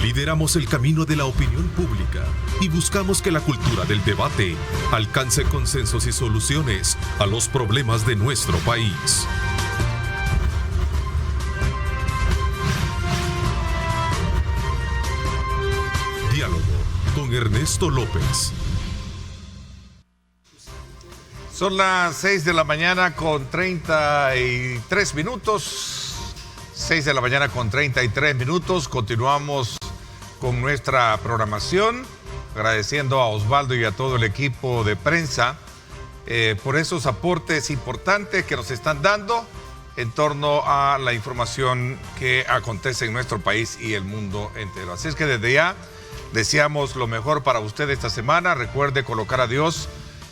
Lideramos el camino de la opinión pública y buscamos que la cultura del debate alcance consensos y soluciones a los problemas de nuestro país. Diálogo con Ernesto López. Son las 6 de la mañana con 33 minutos. 6 de la mañana con 33 minutos. Continuamos con nuestra programación, agradeciendo a Osvaldo y a todo el equipo de prensa por esos aportes importantes que nos están dando en torno a la información que acontece en nuestro país y el mundo entero. Así es que desde ya deseamos lo mejor para usted esta semana. Recuerde colocar a Dios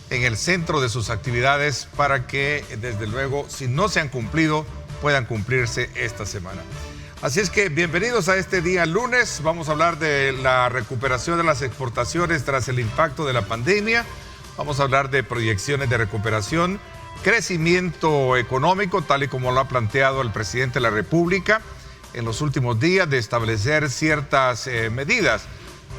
en el centro de sus actividades para que, desde luego, si no se han cumplido, puedan cumplirse esta semana. Así es que bienvenidos a este día lunes. Vamos a hablar de la recuperación de las exportaciones tras el impacto de la pandemia. Vamos a hablar de proyecciones de recuperación, crecimiento económico, tal y como lo ha planteado el presidente de la República en los últimos días, de establecer ciertas medidas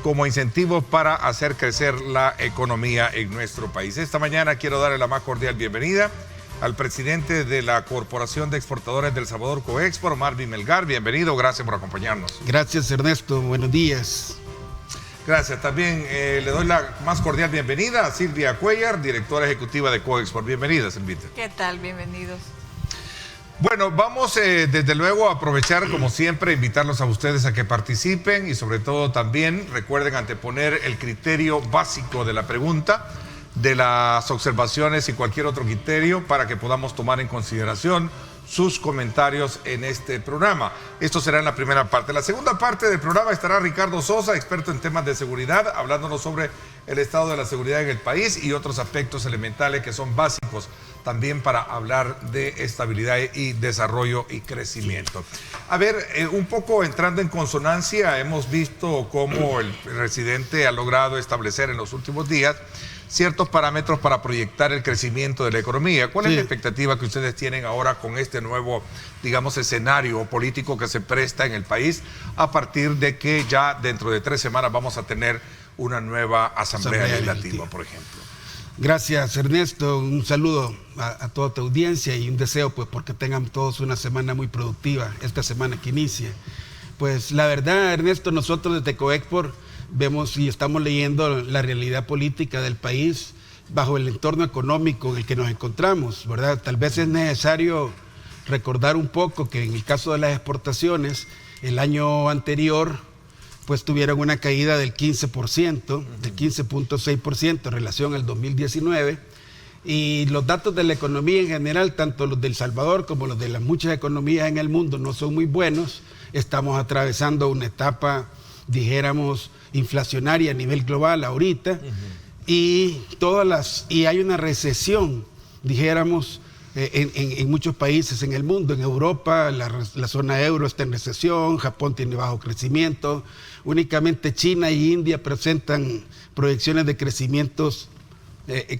como incentivos para hacer crecer la economía en nuestro país. Esta mañana quiero darle la más cordial bienvenida al presidente de la Corporación de Exportadores del Salvador, Coexport, Marvin Melgar. Bienvenido, gracias por acompañarnos. Gracias, Ernesto, buenos días. Gracias, también le doy la más cordial bienvenida a Silvia Cuellar, directora ejecutiva de Coexport. Bienvenida, Silvita. ¿Qué tal? Bienvenidos. Bueno, vamos desde luego a aprovechar, como siempre, invitarlos a ustedes a que participen y sobre todo también recuerden anteponer el criterio básico de la pregunta, de las observaciones y cualquier otro criterio para que podamos tomar en consideración sus comentarios en este programa. Esto será en la primera parte. En la segunda parte del programa estará Ricardo Sosa, experto en temas de seguridad, hablándonos sobre el estado de la seguridad en el país y otros aspectos elementales que son básicos también para hablar de estabilidad y desarrollo y crecimiento. A ver, un poco entrando en consonancia, hemos visto cómo el presidente ha logrado establecer en los últimos días ciertos parámetros para proyectar el crecimiento de la economía. ¿Cuál es la expectativa que ustedes tienen ahora con este nuevo, digamos, escenario político que se presta en el país a partir de que ya dentro de 3 semanas vamos a tener una nueva asamblea legislativa, por ejemplo? Gracias, Ernesto. Un saludo a toda tu audiencia y un deseo, pues, porque tengan todos una semana muy productiva, esta semana que inicia. Pues la verdad, Ernesto, nosotros desde Coexport vemos y estamos leyendo la realidad política del país bajo el entorno económico en el que nos encontramos, ¿verdad? Tal vez es necesario recordar un poco que en el caso de las exportaciones, el año anterior, pues tuvieron una caída del 15%, del 15.6% en relación al 2019, y los datos de la economía en general, tanto los de El Salvador como los de las muchas economías en el mundo, no son muy buenos. Estamos atravesando una etapa, dijéramos, inflacionaria a nivel global ahorita, y hay una recesión, dijéramos, en muchos países en el mundo. En Europa la zona euro está en recesión, Japón tiene bajo crecimiento, únicamente China y India presentan proyecciones de crecimientos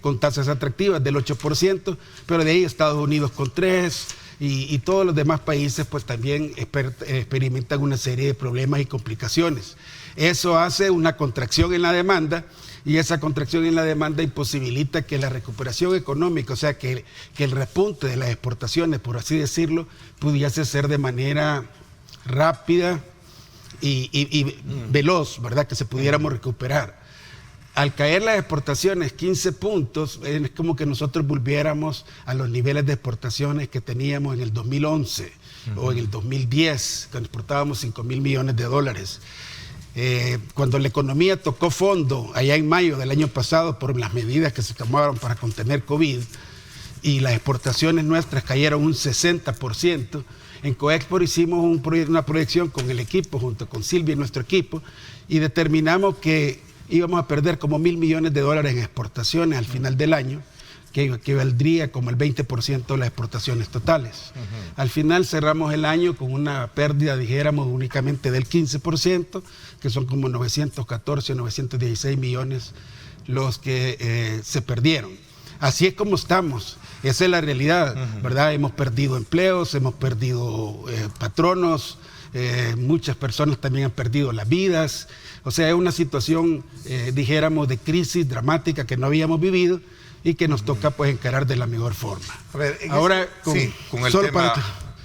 con tasas atractivas del 8%, pero de ahí Estados Unidos con 3%, y todos los demás países pues también experimentan una serie de problemas y complicaciones. Eso hace una contracción en la demanda, y esa contracción en la demanda imposibilita que la recuperación económica, o sea, que el repunte de las exportaciones, por así decirlo, pudiese ser de manera rápida y veloz, ¿verdad? Que se pudiéramos recuperar. Al caer las exportaciones 15 puntos, es como que nosotros volviéramos a los niveles de exportaciones que teníamos en el 2011 o en el 2010, cuando exportábamos $5,000 millones. Cuando la economía tocó fondo allá en mayo del año pasado por las medidas que se tomaron para contener COVID, y las exportaciones nuestras cayeron un 60%, en Coexport hicimos una proyección con el equipo, junto con Silvia y nuestro equipo, y determinamos que íbamos a perder como $1,000 millones en exportaciones al final del año, que equivaldría como el 20% de las exportaciones totales. Al final cerramos el año con una pérdida, dijéramos, únicamente del 15%, que son como 914 o 916 millones los que se perdieron. Así es como estamos, esa es la realidad, ¿verdad? Hemos perdido empleos, hemos perdido patronos, muchas personas también han perdido las vidas. O sea, es una situación, dijéramos, de crisis dramática que no habíamos vivido y que nos toca pues encarar de la mejor forma. A ver, ahora, con el tema...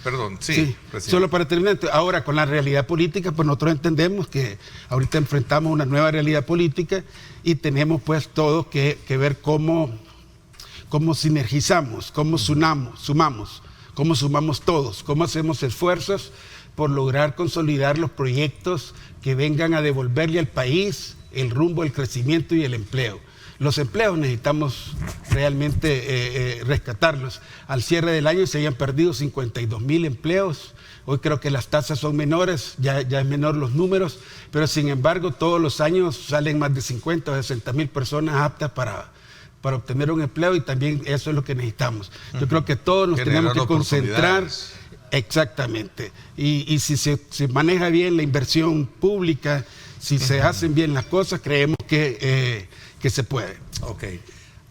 Perdón, sí, solo para terminar, ahora con la realidad política, pues nosotros entendemos que ahorita enfrentamos una nueva realidad política y tenemos pues todos que ver cómo sinergizamos, cómo sumamos, cómo sumamos todos, cómo hacemos esfuerzos por lograr consolidar los proyectos que vengan a devolverle al país el rumbo, el crecimiento y el empleo. Los empleos necesitamos realmente rescatarlos. Al cierre del año se habían perdido 52,000 empleos. Hoy creo que las tasas son menores, ya es menor los números, pero sin embargo todos los años salen más de 50 o 60,000 personas aptas para obtener un empleo y también eso es lo que necesitamos. Yo creo que todos nos tenemos que concentrar. Exactamente. Y si se maneja bien la inversión pública, si se hacen bien las cosas, creemos que se puede. Ok.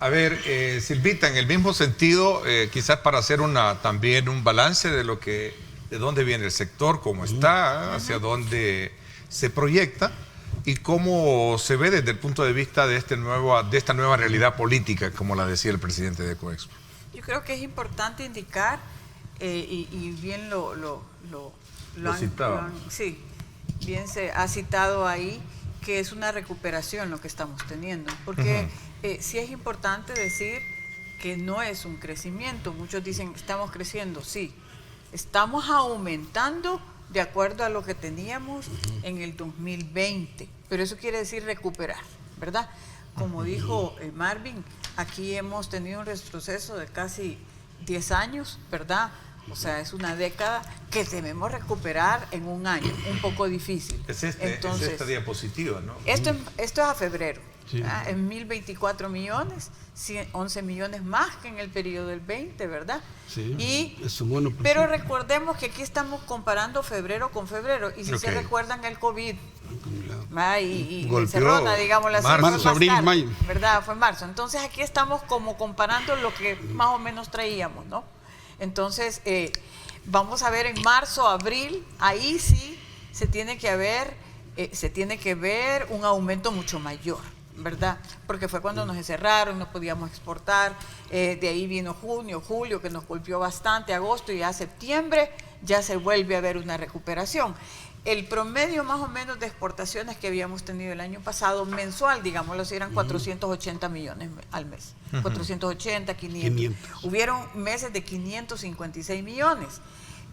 A ver, Silvita, en el mismo sentido, quizás para hacer también un balance de dónde viene el sector, cómo está, hacia dónde se proyecta y cómo se ve desde el punto de vista de esta nueva realidad política, como la decía el presidente de Coexpo. Yo creo que es importante indicar, y bien lo han, sí, bien se ha citado ahí, que es una recuperación lo que estamos teniendo, porque sí es importante decir que no es un crecimiento. Muchos dicen estamos creciendo, sí, estamos aumentando de acuerdo a lo que teníamos en el 2020, pero eso quiere decir recuperar, ¿verdad? Como dijo Marvin, aquí hemos tenido un retroceso de casi 10 años, ¿verdad? O sea, es una década que debemos recuperar en un año, un poco difícil. Entonces, es esta diapositiva, ¿no? Esto es a febrero, sí. En 1.024 millones, 11 millones más que en el periodo del 20, ¿verdad? Sí, pero recordemos que aquí estamos comparando febrero con febrero, y si se recuerdan el COVID, y encerrona, digamos, marzo, abril, mayo, ¿verdad? Fue marzo. Entonces aquí estamos como comparando lo que más o menos traíamos, ¿no? Entonces, vamos a ver en marzo, abril, ahí sí se tiene que ver un aumento mucho mayor, ¿verdad? Porque fue cuando nos encerraron, no podíamos exportar, de ahí vino junio, julio, que nos golpeó bastante, agosto, y ya septiembre ya se vuelve a ver una recuperación. El promedio más o menos de exportaciones que habíamos tenido el año pasado, mensual, digámoslo, eran 480 millones al mes. 480, 500. Hubieron meses de 556 millones.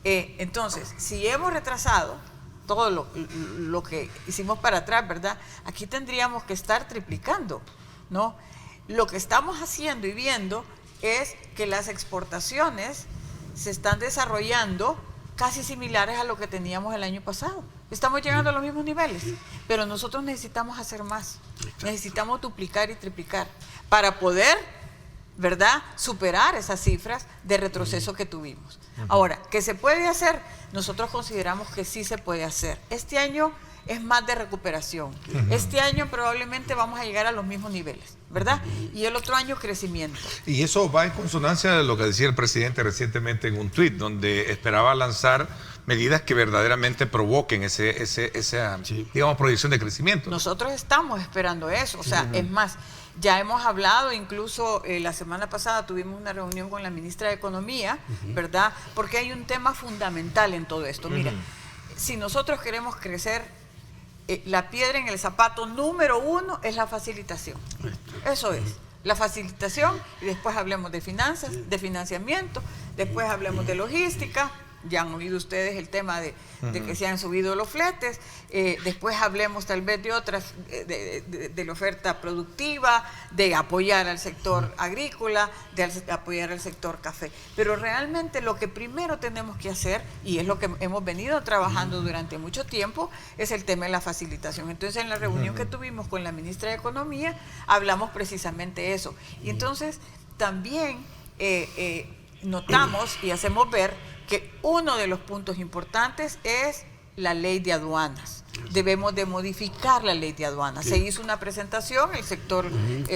Entonces, si hemos retrasado todo lo que hicimos para atrás, ¿verdad? Aquí tendríamos que estar triplicando, ¿no? Lo que estamos haciendo y viendo es que las exportaciones se están desarrollando casi similares a lo que teníamos el año pasado. Estamos llegando a los mismos niveles, pero nosotros necesitamos hacer más. Necesitamos duplicar y triplicar para poder, ¿verdad?, superar esas cifras de retroceso que tuvimos. Ahora, ¿qué se puede hacer? Nosotros consideramos que sí se puede hacer. Este año es más de recuperación. Este año probablemente vamos a llegar a los mismos niveles, ¿verdad? Y el otro año crecimiento. Y eso va en consonancia de lo que decía el presidente recientemente en un tuit, donde esperaba lanzar medidas que verdaderamente provoquen esa digamos, proyección de crecimiento. Nosotros estamos esperando eso. O sea, es más, ya hemos hablado, incluso la semana pasada tuvimos una reunión con la ministra de Economía, ¿verdad? Porque hay un tema fundamental en todo esto. Mira, si nosotros queremos crecer, la piedra en el zapato número 1 es la facilitación. Eso es, la facilitación, y después hablemos de finanzas, de financiamiento, después hablemos de logística. Ya han oído ustedes el tema de que se han subido los fletes, después hablemos tal vez de otras, de la oferta productiva, de apoyar al sector agrícola, de apoyar al sector café. Pero realmente lo que primero tenemos que hacer, y es lo que hemos venido trabajando durante mucho tiempo, es el tema de la facilitación. Entonces, en la reunión que tuvimos con la ministra de Economía, hablamos precisamente de eso. Y entonces, también notamos y hacemos ver que uno de los puntos importantes es la ley de aduanas. debemos de modificar la ley de aduanas. Se hizo una presentación, el sector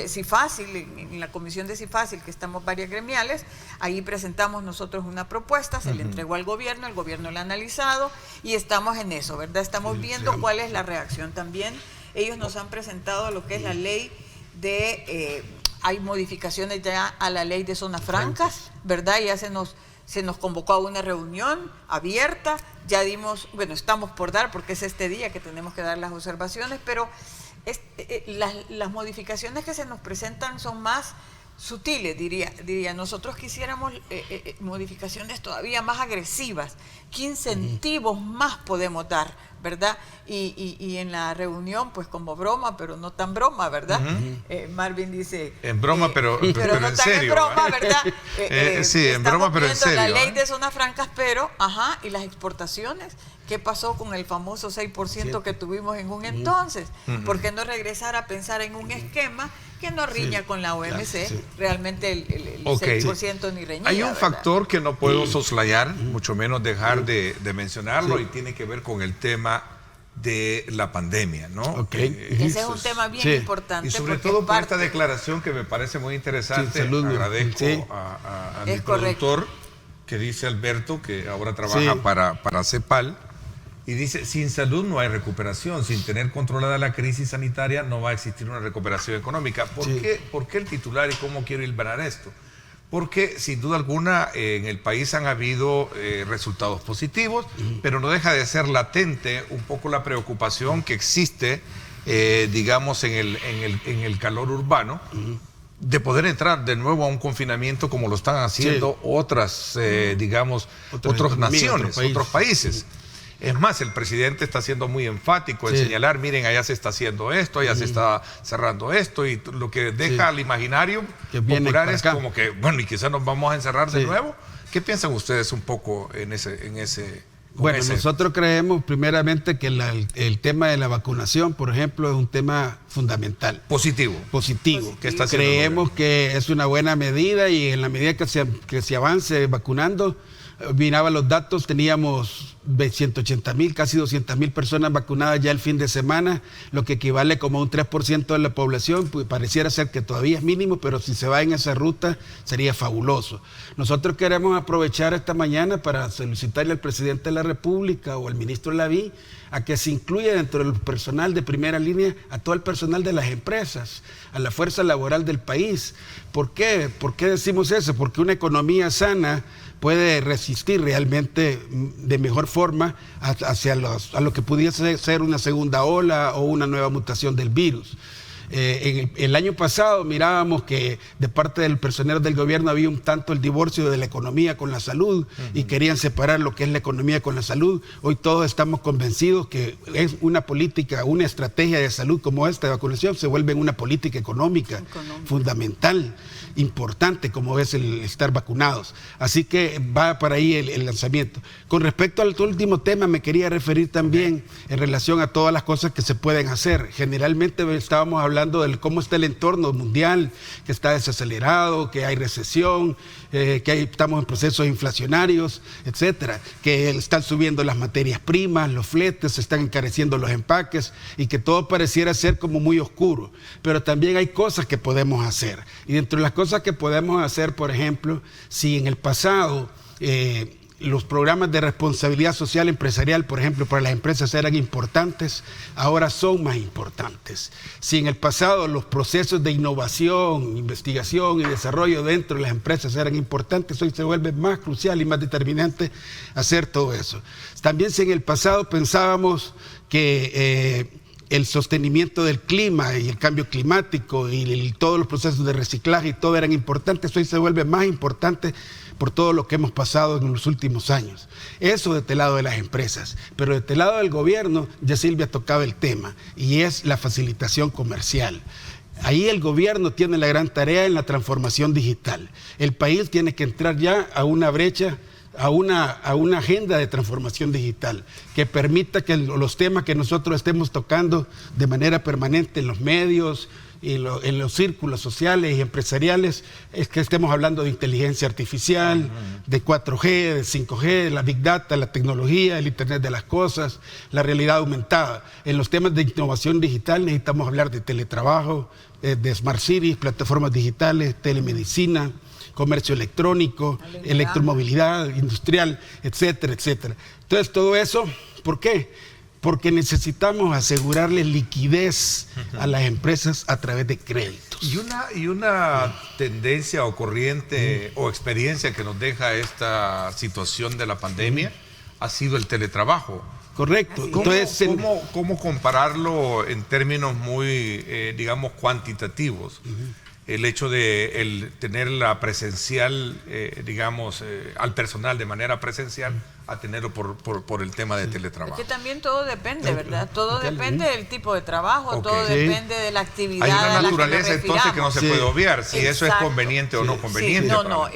CIFACIL, en la comisión de CIFACIL, que estamos varias gremiales, ahí presentamos nosotros una propuesta, se le entregó al gobierno, el gobierno la ha analizado y estamos en eso, ¿verdad? Estamos viendo cuál es la reacción también. Ellos nos han presentado lo que es la ley de... hay modificaciones ya a la ley de zonas francas, ¿verdad? Ya se nos convocó a una reunión abierta, ya dimos, bueno, estamos por dar, porque es este día que tenemos que dar las observaciones, pero las modificaciones que se nos presentan son más sutiles, diría. Nosotros quisiéramos modificaciones todavía más agresivas. ¿Qué incentivos más podemos dar, verdad? Y en la reunión, pues como broma, pero no tan broma, ¿verdad? Marvin dice... En broma, pero no en tan serio. en broma, ¿verdad? Sí, en broma, pero en serio. La ley de zonas francas, pero, y las exportaciones. ¿Qué pasó con el famoso 6% que tuvimos en un entonces? ¿Por qué no regresar a pensar en un esquema que no riña con la OMC? Realmente el 6% ni reñía. Hay un ¿verdad? factor que no puedo soslayar, mucho menos dejar de mencionarlo, y tiene que ver con el tema de la pandemia, ¿no? Ese es un tema bien importante. Y sobre todo por esta declaración que me parece muy interesante. Agradezco a mi productor, que dice Alberto, que ahora trabaja para CEPAL, y dice: sin salud no hay recuperación, sin tener controlada la crisis sanitaria no va a existir una recuperación económica. ¿Por qué el titular y cómo quiero hilvanar esto? Porque sin duda alguna en el país han habido resultados positivos, pero no deja de ser latente un poco la preocupación que existe, digamos, en el calor urbano, de poder entrar de nuevo a un confinamiento como lo están haciendo otras, digamos, otras naciones, otros países. Es más, el presidente está siendo muy enfático en señalar: miren, allá se está haciendo esto, allá se está cerrando esto, y lo que deja al imaginario popular es como que, bueno, y quizás nos vamos a encerrar de nuevo. ¿Qué piensan ustedes un poco en ese? Bueno, nosotros creemos primeramente que el tema de la vacunación, por ejemplo, es un tema fundamental. Positivo. Que creemos que es una buena medida, y en la medida que se avance vacunando, miraba los datos, teníamos 180,000, casi 200,000 personas vacunadas ya el fin de semana, lo que equivale como a un 3% de la población. Pues pareciera ser que todavía es mínimo, pero si se va en esa ruta sería fabuloso. Nosotros queremos aprovechar esta mañana para solicitarle al presidente de la República o al ministro Laví a que se incluya dentro del personal de primera línea a todo el personal de las empresas, a la fuerza laboral del país. ¿Por qué? ¿Por qué decimos eso? Porque una economía sana puede resistir realmente de mejor forma a lo que pudiese ser una segunda ola o una nueva mutación del virus. El año pasado mirábamos que de parte del personal del gobierno había un tanto el divorcio de la economía con la salud, y querían separar lo que es la economía con la salud. Hoy todos estamos convencidos que es una política, una estrategia de salud como esta de vacunación se vuelve una política económica fundamental, importante, como es el estar vacunados. Así que va para ahí el lanzamiento. Con respecto al último tema, me quería referir también en relación a todas las cosas que se pueden hacer. Generalmente estábamos hablando de cómo está el entorno mundial, que está desacelerado, que hay recesión, que estamos en procesos inflacionarios, etcétera, que están subiendo las materias primas, los fletes, se están encareciendo los empaques, y que todo pareciera ser como muy oscuro. Pero también hay cosas que podemos hacer. Y dentro de las cosas que podemos hacer, por ejemplo, si en el pasado los programas de responsabilidad social empresarial, por ejemplo, para las empresas eran importantes, ahora son más importantes. Si en el pasado los procesos de innovación, investigación y desarrollo dentro de las empresas eran importantes, hoy se vuelve más crucial y más determinante hacer todo eso. También si en el pasado pensábamos que el sostenimiento del clima y el cambio climático y todos los procesos de reciclaje y todo eran importantes, hoy se vuelve más importante por todo lo que hemos pasado en los últimos años. Eso desde el lado de las empresas. Pero desde el lado del gobierno, ya Silvia tocaba el tema, y es la facilitación comercial. Ahí el gobierno tiene la gran tarea en la transformación digital. El país tiene que entrar ya a una brecha, a una agenda de transformación digital que permita que los temas que nosotros estemos tocando de manera permanente en los medios, en los círculos sociales y empresariales es que estemos hablando de inteligencia artificial, de 4G, de 5G, de la Big Data, la tecnología, el Internet de las cosas, la realidad aumentada. En los temas de innovación digital necesitamos hablar de teletrabajo, de Smart Cities, plataformas digitales, telemedicina, comercio electrónico, electromovilidad industrial, etcétera, etcétera. Entonces, todo eso, ¿por qué? Porque necesitamos asegurarle liquidez a las empresas a través de créditos. Y una tendencia o corriente o experiencia que nos deja esta situación de la pandemia ha sido el teletrabajo. Correcto. Entonces, ¿cómo compararlo en términos muy, digamos, cuantitativos? El hecho de tener la presencial, digamos, al personal de manera presencial, a tenerlo por el tema de teletrabajo. Es que también todo depende, ¿verdad? Todo depende del tipo de trabajo, todo depende de la actividad. Hay una a la naturaleza que nos entonces que no se puede obviar, si eso es conveniente o no conveniente. No,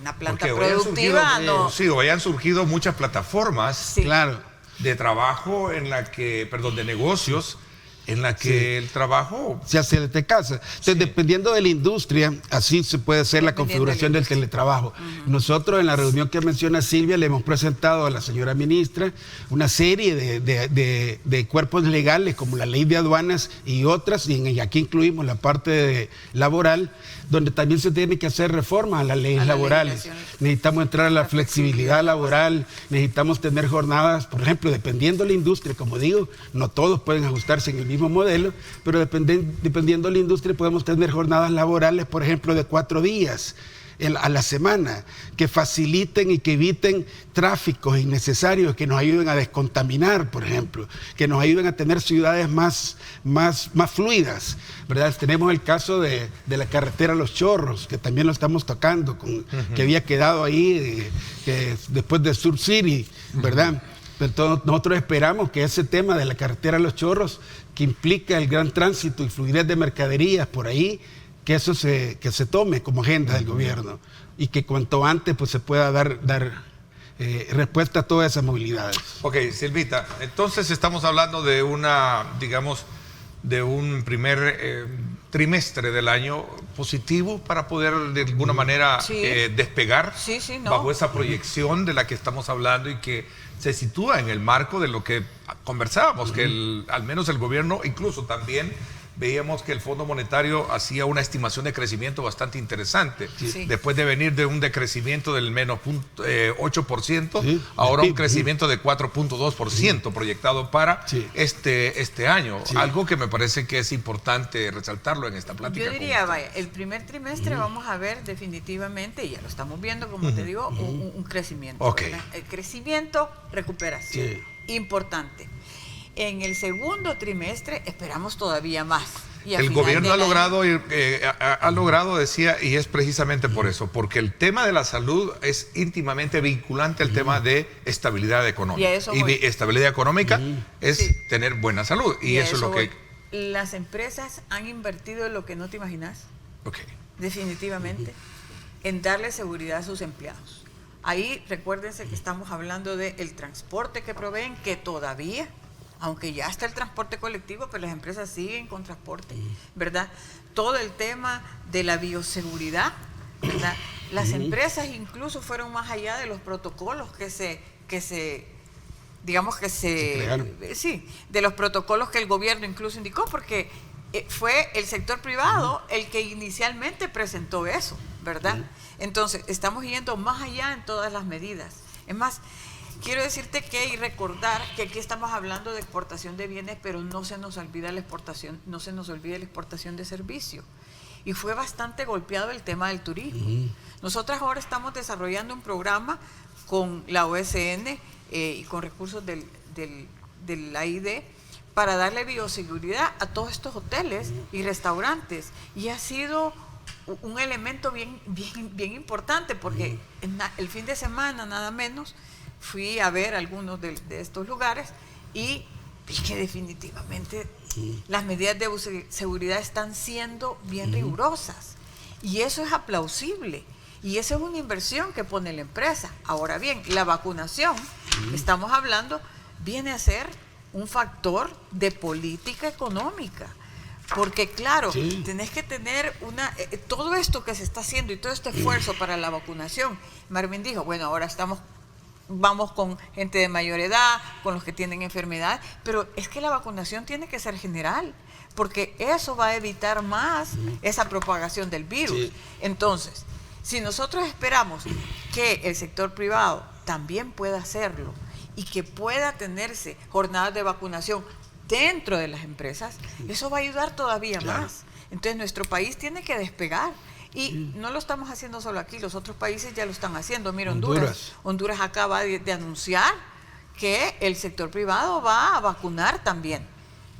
una planta productiva no. Sí, o hayan surgido muchas plataformas claro, de trabajo en la que, perdón, de negocios, en la que el trabajo se hace desde casa. Entonces, dependiendo de la industria, así se puede hacer la configuración del teletrabajo. Nosotros en la reunión que menciona Silvia le hemos presentado a la señora ministra una serie de cuerpos legales como la ley de aduanas y otras, y aquí incluimos la parte laboral, donde también se tiene que hacer reforma a las leyes laborales. Necesitamos entrar a la flexibilidad laboral, necesitamos tener jornadas, por ejemplo, dependiendo de la industria, como digo, no todos pueden ajustarse en el mismo modelo, pero dependiendo de la industria podemos tener jornadas laborales, por ejemplo, de 4 días a la semana, que faciliten y que eviten tráficos innecesarios, que nos ayuden a descontaminar, por ejemplo, que nos ayuden a tener ciudades más fluidas, ¿verdad? Tenemos el caso de la carretera Los Chorros, que también lo estamos tocando, que había quedado ahí después de Sur City, ¿verdad? Entonces, nosotros esperamos que ese tema de la carretera Los Chorros, que implica el gran tránsito y fluidez de mercaderías por ahí, que eso que se tome como agenda del gobierno y que cuanto antes pues se pueda dar respuesta a todas esas movilidades. Ok, Silvita, entonces estamos hablando de de un primer trimestre del año positivo para poder de alguna manera despegar bajo esa proyección de la que estamos hablando y que se sitúa en el marco de lo que conversábamos, que al menos el gobierno, incluso también veíamos que el Fondo Monetario hacía una estimación de crecimiento bastante interesante. Después de venir de un decrecimiento del menos 8%, ahora un crecimiento de 4.2% proyectado para este año. Algo que me parece que es importante resaltarlo en esta plática. Yo diría, el primer trimestre vamos a ver definitivamente, y ya lo estamos viendo, como te digo, un crecimiento. El crecimiento, recuperación. Importante. En el segundo trimestre esperamos todavía más. Y el gobierno ha logrado, decía, y es precisamente por eso, porque el tema de la salud es íntimamente vinculante al tema de estabilidad económica. Y estabilidad económica es tener buena salud. Y eso es lo que... Las empresas han invertido lo que no te imaginas, definitivamente, en darle seguridad a sus empleados. Ahí recuérdense que estamos hablando del transporte que proveen, que todavía... aunque ya está el transporte colectivo, pero las empresas siguen con transporte, ¿verdad? Todo el tema de la bioseguridad, ¿verdad? Las empresas incluso fueron más allá de los protocolos de los protocolos que el gobierno incluso indicó, porque fue el sector privado el que inicialmente presentó eso, ¿verdad? Entonces, estamos yendo más allá en todas las medidas. Es más, quiero decirte y recordar que aquí estamos hablando de exportación de bienes, pero no se nos olvida la exportación de servicios. Y fue bastante golpeado el tema del turismo. Nosotros ahora estamos desarrollando un programa con la OSN y con recursos del AID para darle bioseguridad a todos estos hoteles y restaurantes. Y ha sido un elemento bien importante, porque el fin de semana nada menos fui a ver algunos de estos lugares y vi que definitivamente las medidas de seguridad están siendo bien rigurosas, y eso es aplausible, y eso es una inversión que pone la empresa. Ahora bien, la vacunación, estamos hablando, viene a ser un factor de política económica, Porque claro, Sí. tenés que tener todo esto que se está haciendo y todo este esfuerzo para la vacunación. Marvin dijo, bueno, ahora vamos con gente de mayor edad, con los que tienen enfermedad, pero es que la vacunación tiene que ser general, porque eso va a evitar más esa propagación del virus. Sí. Entonces, si nosotros esperamos que el sector privado también pueda hacerlo y que pueda tenerse jornadas de vacunación dentro de las empresas, eso va a ayudar todavía más. Entonces nuestro país tiene que despegar. Y no lo estamos haciendo solo aquí, los otros países ya lo están haciendo. Mira, Honduras acaba de anunciar que el sector privado va a vacunar también.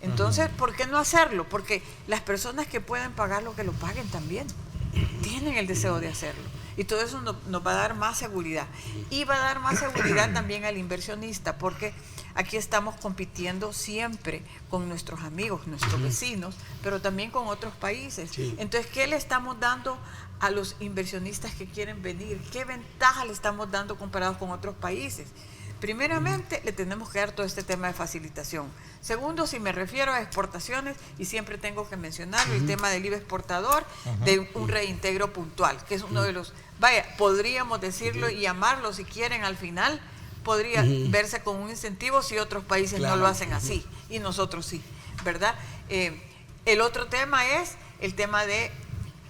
Entonces, ¿por qué no hacerlo? Porque las personas que pueden pagarlo, que lo paguen también. Tienen el deseo de hacerlo. Y todo eso nos va a dar más seguridad. Y va a dar más seguridad también al inversionista, porque aquí estamos compitiendo siempre con nuestros amigos, nuestros vecinos, pero también con otros países. Sí. Entonces, ¿qué le estamos dando a los inversionistas que quieren venir? ¿Qué ventaja le estamos dando comparados con otros países? Primeramente, le tenemos que dar todo este tema de facilitación. Segundo, si me refiero a exportaciones, y siempre tengo que mencionarlo, el tema del IVA exportador, de un reintegro puntual, que es uno de los, podríamos decirlo y llamarlo si quieren al final, podría verse con un incentivo si otros países no lo hacen así, y nosotros sí, ¿verdad? El otro tema es el tema de,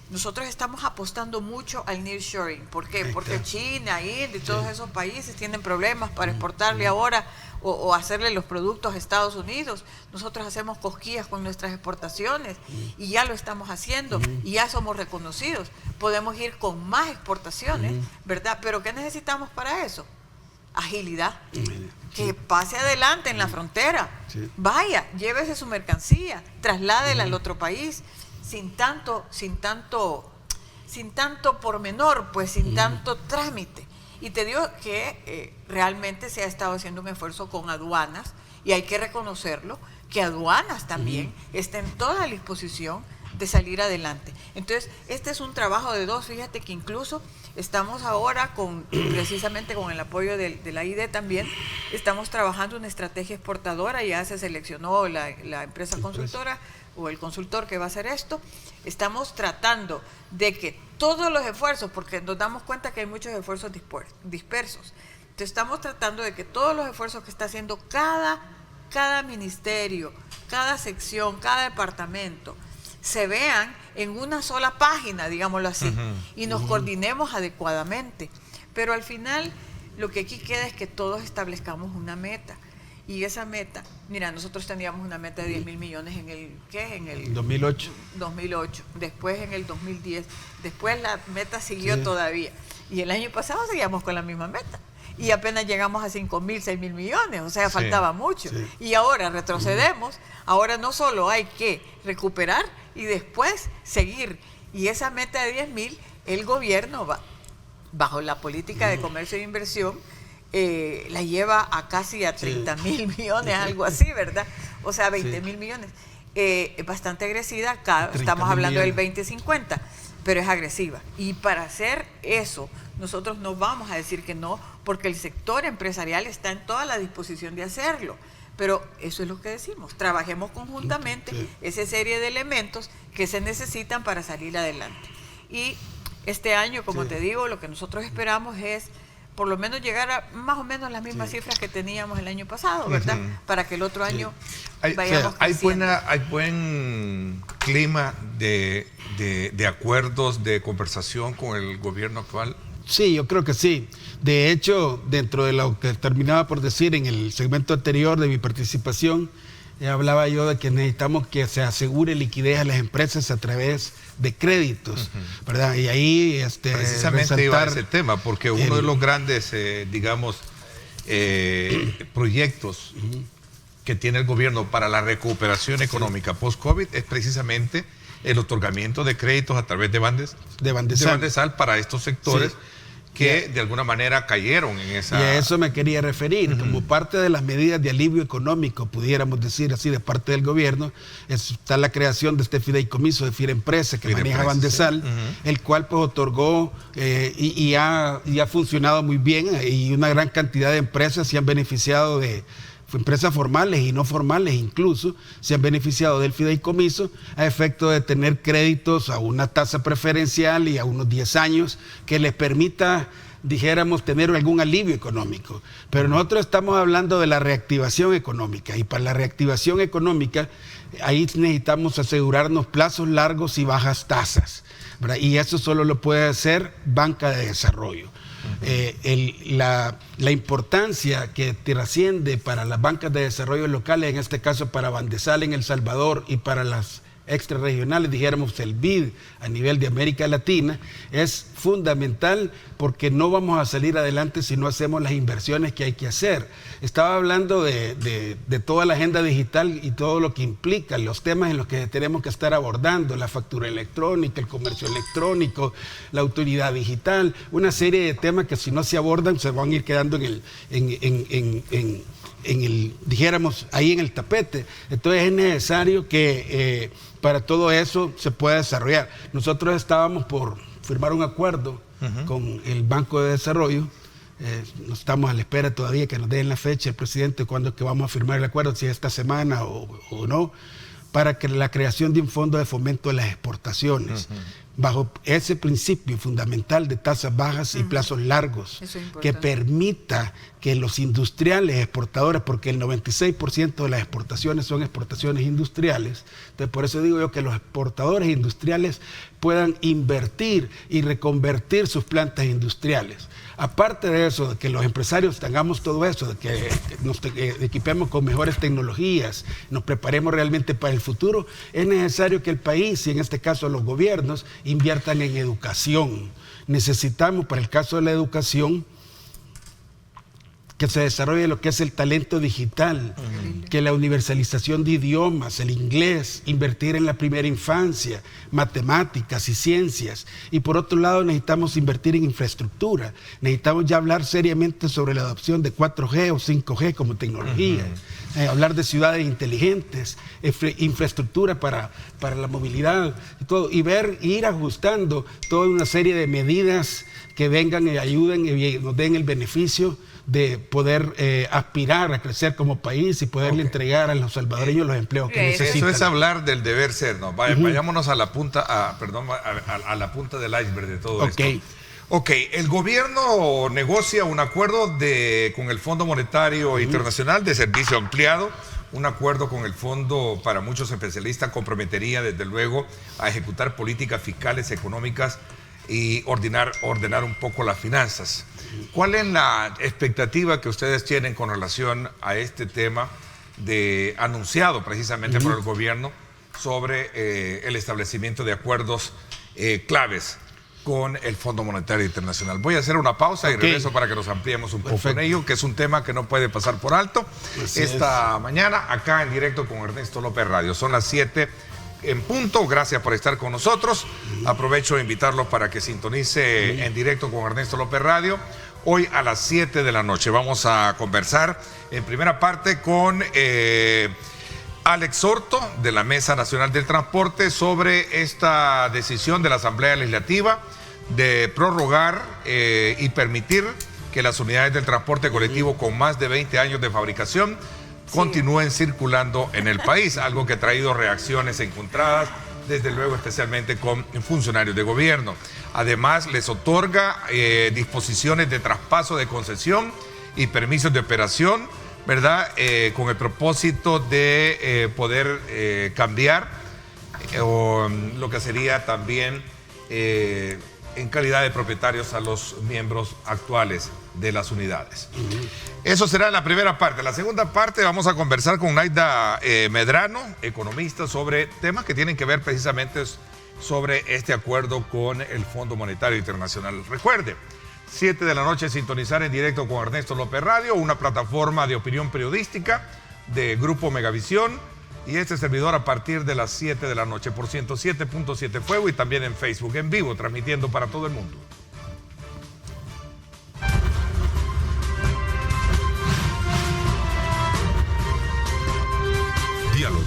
nosotros estamos apostando mucho al nearshoring. ¿Por qué? Porque China, India y todos esos países tienen problemas para exportarle ahora o hacerle los productos a Estados Unidos. Nosotros hacemos cosquillas con nuestras exportaciones y ya lo estamos haciendo y ya somos reconocidos. Podemos ir con más exportaciones, ¿verdad? Pero ¿qué necesitamos para eso? Agilidad. Que pase adelante en la frontera. Sí. Vaya, llévese su mercancía, trasládela al otro país. Sin tanto pormenor, pues sin tanto trámite. Y te digo que realmente se ha estado haciendo un esfuerzo con aduanas, y hay que reconocerlo, que aduanas también está en toda la disposición de salir adelante. Entonces, este es un trabajo de dos. Fíjate que incluso estamos ahora precisamente con el apoyo de la ID también, estamos trabajando una estrategia exportadora. Ya se seleccionó la empresa consultora o el consultor que va a hacer esto. Estamos tratando de que todos los esfuerzos, porque nos damos cuenta que hay muchos esfuerzos dispersos, entonces estamos tratando de que todos los esfuerzos que está haciendo cada ministerio, cada sección, cada departamento, se vean en una sola página, digámoslo así, y nos coordinemos adecuadamente. Pero al final, lo que aquí queda es que todos establezcamos una meta. Y esa meta, mira, nosotros teníamos una meta de 10,000 millones en el 2008. Después en el 2010. Después la meta siguió todavía. Y el año pasado seguíamos con la misma meta. Y apenas llegamos a 5,000, 6,000 millones. O sea, faltaba mucho. Sí. Y ahora retrocedemos. Ahora no solo hay que recuperar y después seguir. Y esa meta de 10,000, el gobierno va, bajo la política de comercio e inversión, la lleva a casi a 30,000 millones, algo así, ¿verdad? O sea, 20,000 millones. Es bastante agresiva, estamos hablando del 2050, pero es agresiva. Y para hacer eso, nosotros no vamos a decir que no, porque el sector empresarial está en toda la disposición de hacerlo. Pero eso es lo que decimos, trabajemos conjuntamente esa serie de elementos que se necesitan para salir adelante. Y este año, como te digo, lo que nosotros esperamos es por lo menos llegar a más o menos las mismas cifras que teníamos el año pasado, ¿verdad? Para que el otro año vayamos creciendo. Hay buen clima de acuerdos, de conversación con el gobierno actual. Sí, yo creo que sí. De hecho, dentro de lo que terminaba por decir en el segmento anterior de mi participación, hablaba yo de que necesitamos que se asegure liquidez a las empresas a través de créditos, ¿verdad? Y ahí precisamente iba a ese tema, porque uno de los grandes, proyectos que tiene el gobierno para la recuperación económica post-COVID es precisamente el otorgamiento de créditos a través de Bandesal para estos sectores que de alguna manera cayeron en esa... Y a eso me quería referir. Como parte de las medidas de alivio económico, pudiéramos decir así, de parte del gobierno, está la creación de este fideicomiso de Firempresa que maneja Bandesal, el cual pues otorgó y ha funcionado muy bien, y una gran cantidad de empresas se han beneficiado de empresas formales y no formales incluso, se han beneficiado del fideicomiso a efecto de tener créditos a una tasa preferencial y a unos 10 años que les permita, dijéramos, tener algún alivio económico. Pero nosotros estamos hablando de la reactivación económica, y para la reactivación económica ahí necesitamos asegurarnos plazos largos y bajas tasas, ¿verdad? Y eso solo lo puede hacer banca de desarrollo. La importancia que trasciende para las bancas de desarrollo locales, en este caso para Bandesal en El Salvador y para las extrarregionales, dijéramos el BID a nivel de América Latina, es fundamental porque no vamos a salir adelante si no hacemos las inversiones que hay que hacer. Estaba hablando de toda la agenda digital y todo lo que implica, los temas en los que tenemos que estar abordando, la factura electrónica, el comercio electrónico, la autoridad digital, una serie de temas que si no se abordan se van a ir quedando dijéramos, ahí en el tapete. Entonces es necesario que para todo eso se pueda desarrollar. Nosotros estábamos por firmar un acuerdo con el Banco de Desarrollo. No estamos a la espera todavía que nos den la fecha el presidente cuándo que vamos a firmar el acuerdo, si esta semana o no, para que la creación de un fondo de fomento de las exportaciones, bajo ese principio fundamental de tasas bajas y plazos largos, que permita que los industriales exportadores, porque el 96% de las exportaciones son exportaciones industriales, entonces por eso digo yo que los exportadores industriales puedan invertir y reconvertir sus plantas industriales. Aparte de eso, de que los empresarios tengamos todo eso, de que nos equipemos con mejores tecnologías, nos preparemos realmente para el futuro, es necesario que el país, y en este caso los gobiernos, inviertan en educación. Necesitamos, para el caso de la educación, que se desarrolle lo que es el talento digital, que la universalización de idiomas, el inglés, invertir en la primera infancia, matemáticas y ciencias. Y por otro lado necesitamos invertir en infraestructura. Necesitamos ya hablar seriamente sobre la adopción de 4G o 5G como tecnología. Hablar de ciudades inteligentes, infraestructura para la movilidad y todo. Y ir ajustando toda una serie de medidas que vengan y ayuden y nos den el beneficio de poder aspirar a crecer como país y poderle entregar a los salvadoreños los empleos que necesitan. Eso es hablar del deber ser, ¿no? Vayámonos a la punta, a la punta del iceberg de todo esto. Ok, el gobierno negocia un acuerdo con el Fondo Monetario Internacional de Servicio Ampliado. Un acuerdo con el fondo, para muchos especialistas, comprometería desde luego a ejecutar políticas fiscales, económicas y ordenar un poco las finanzas. ¿Cuál es la expectativa que ustedes tienen con relación a este tema anunciado precisamente por el gobierno sobre el establecimiento de acuerdos claves con el Fondo Monetario Internacional? Voy a hacer una pausa y regreso para que nos ampliemos un poco en ello, que es un tema que no puede pasar por alto. Esta mañana, acá en directo con Ernesto López Radio. Son las 7 en punto. Gracias por estar con nosotros. Aprovecho de invitarlos para que sintonice en directo con Ernesto López Radio. Hoy a las 7 de la noche vamos a conversar en primera parte con Alex Sorto de la Mesa Nacional del Transporte sobre esta decisión de la Asamblea Legislativa de prorrogar y permitir que las unidades del transporte colectivo con más de 20 años de fabricación continúen circulando en el país, algo que ha traído reacciones encontradas, desde luego especialmente con funcionarios de gobierno. Además, les otorga disposiciones de traspaso de concesión y permisos de operación, ¿verdad? Con el propósito de poder cambiar lo que sería también en calidad de propietarios a los miembros actuales de las unidades. Eso será la primera parte. La segunda parte vamos a conversar con Naida Medrano, economista, sobre temas que tienen que ver precisamente sobre este acuerdo con el Fondo Monetario Internacional. Recuerde, 7 de la noche, sintonizar en directo con Ernesto López Radio, una plataforma de opinión periodística de Grupo Megavisión, y este servidor a partir de las 7 de la noche por 107.7 Fuego y también en Facebook en vivo, transmitiendo para todo el mundo. Diálogo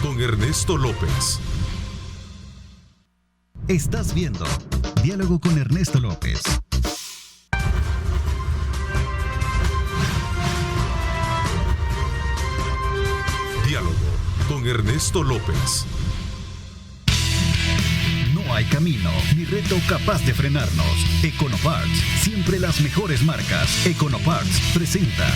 con Ernesto López. Estás viendo Diálogo con Ernesto López. con Ernesto López. No hay camino ni reto capaz de frenarnos. Econoparts, siempre las mejores marcas. Econoparts presenta.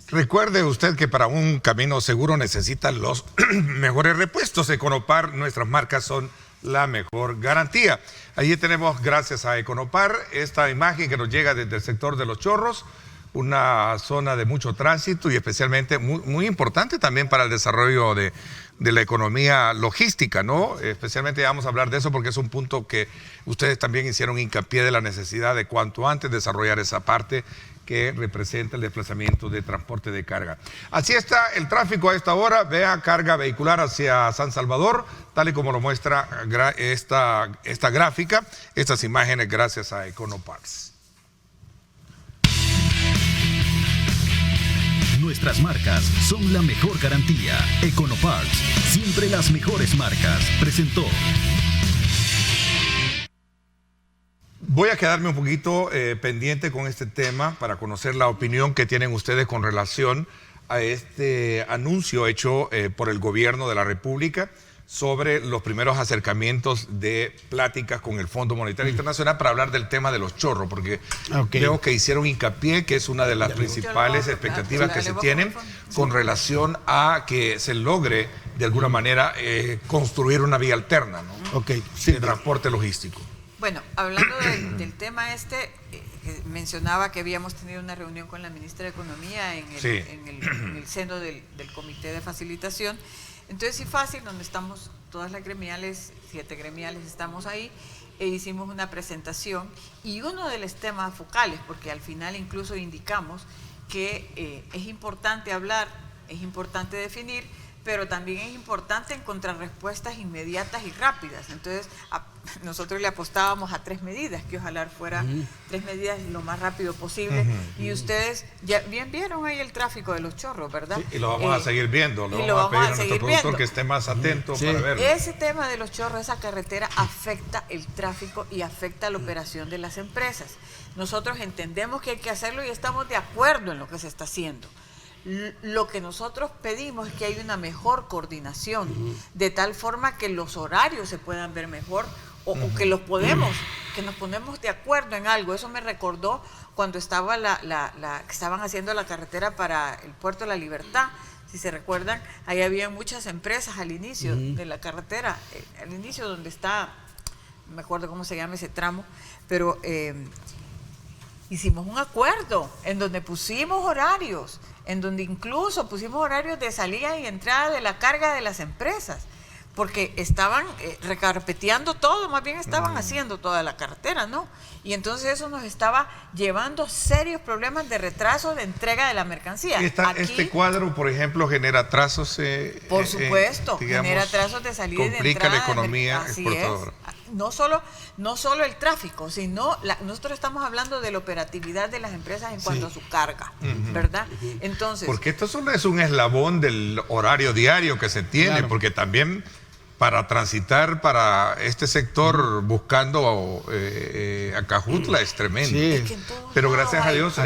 Recuerde usted que para un camino seguro necesita los mejores repuestos. Econopar, nuestras marcas son la mejor garantía. Allí tenemos, gracias a Econopar, esta imagen que nos llega desde el sector de Los Chorros, una zona de mucho tránsito y especialmente muy importante también para el desarrollo de la economía logística, ¿no? Especialmente vamos a hablar de eso porque es un punto que ustedes también hicieron hincapié de la necesidad de cuanto antes desarrollar esa parte que representa el desplazamiento de transporte de carga. Así está el tráfico a esta hora. Vea carga vehicular hacia San Salvador, tal y como lo muestra esta gráfica, estas imágenes gracias a Econoparts. Nuestras marcas son la mejor garantía. Econoparts, siempre las mejores marcas. Presentó. Voy a quedarme un poquito pendiente con este tema para conocer la opinión que tienen ustedes con relación a este anuncio hecho por el gobierno de la República sobre los primeros acercamientos de pláticas con el Fondo Monetario Internacional para hablar del tema de los chorros, porque veo que hicieron hincapié que es una de las principales expectativas que se tienen con relación a que se logre de alguna manera construir una vía alterna, ¿no? De transporte logístico. Bueno, hablando del tema mencionaba que habíamos tenido una reunión con la ministra de Economía en el seno del comité de facilitación. Entonces, sí, fácil, donde estamos todas las gremiales, 7 gremiales estamos ahí, e hicimos una presentación y uno de los temas focales, porque al final incluso indicamos que es importante hablar, es importante definir, pero también es importante encontrar respuestas inmediatas y rápidas. Entonces, nosotros le apostábamos a 3 medidas, que ojalá fueran 3 medidas lo más rápido posible. Y ustedes ya bien vieron ahí el tráfico de Los Chorros, ¿verdad? Sí, y lo vamos a seguir viendo, lo vamos a pedir a nuestro productor que esté más atento para verlo. Ese tema de Los Chorros, esa carretera, afecta el tráfico y afecta la operación de las empresas. Nosotros entendemos que hay que hacerlo y estamos de acuerdo en lo que se está haciendo. Lo que nosotros pedimos es que haya una mejor coordinación, de tal forma que los horarios se puedan ver mejor o que nos ponemos de acuerdo en algo. Eso me recordó cuando estaba que estaban haciendo la carretera para el Puerto de la Libertad. Si se recuerdan, ahí había muchas empresas al inicio de la carretera, al inicio donde está, no me acuerdo cómo se llama ese tramo, pero hicimos un acuerdo en donde pusimos horarios, en donde incluso pusimos horarios de salida y entrada de la carga de las empresas, porque estaban recarpeteando todo, más bien estaban haciendo toda la carretera, ¿no? Y entonces eso nos estaba llevando serios problemas de retraso de entrega de la mercancía. Este cuadro, por ejemplo, genera atrasos. Por supuesto, digamos, genera atrasos de salida y de entrada. Complica la economía exportadora. No solo el tráfico, sino nosotros estamos hablando de la operatividad de las empresas en cuanto a su carga, ¿verdad? Entonces, porque esto solo es un eslabón del horario diario que se tiene, porque también para transitar para este sector buscando Acajutla es tremendo. Sí. es que en todos Pero lados gracias a Dios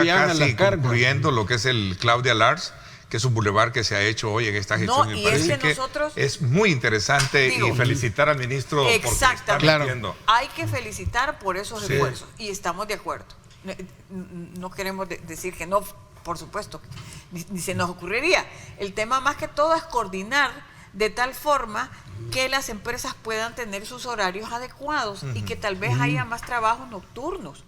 ya está casi concluyendo lo que es el Claudia Lars, que es un bulevar que se ha hecho hoy en esta gestión. No, Me y parece es que nosotros, es muy interesante y felicitar al ministro porque está metiendo. Hay que felicitar por esos esfuerzos y estamos de acuerdo. No queremos decir que no, por supuesto, ni se nos ocurriría. El tema más que todo es coordinar de tal forma que las empresas puedan tener sus horarios adecuados y que tal vez haya más trabajos nocturnos,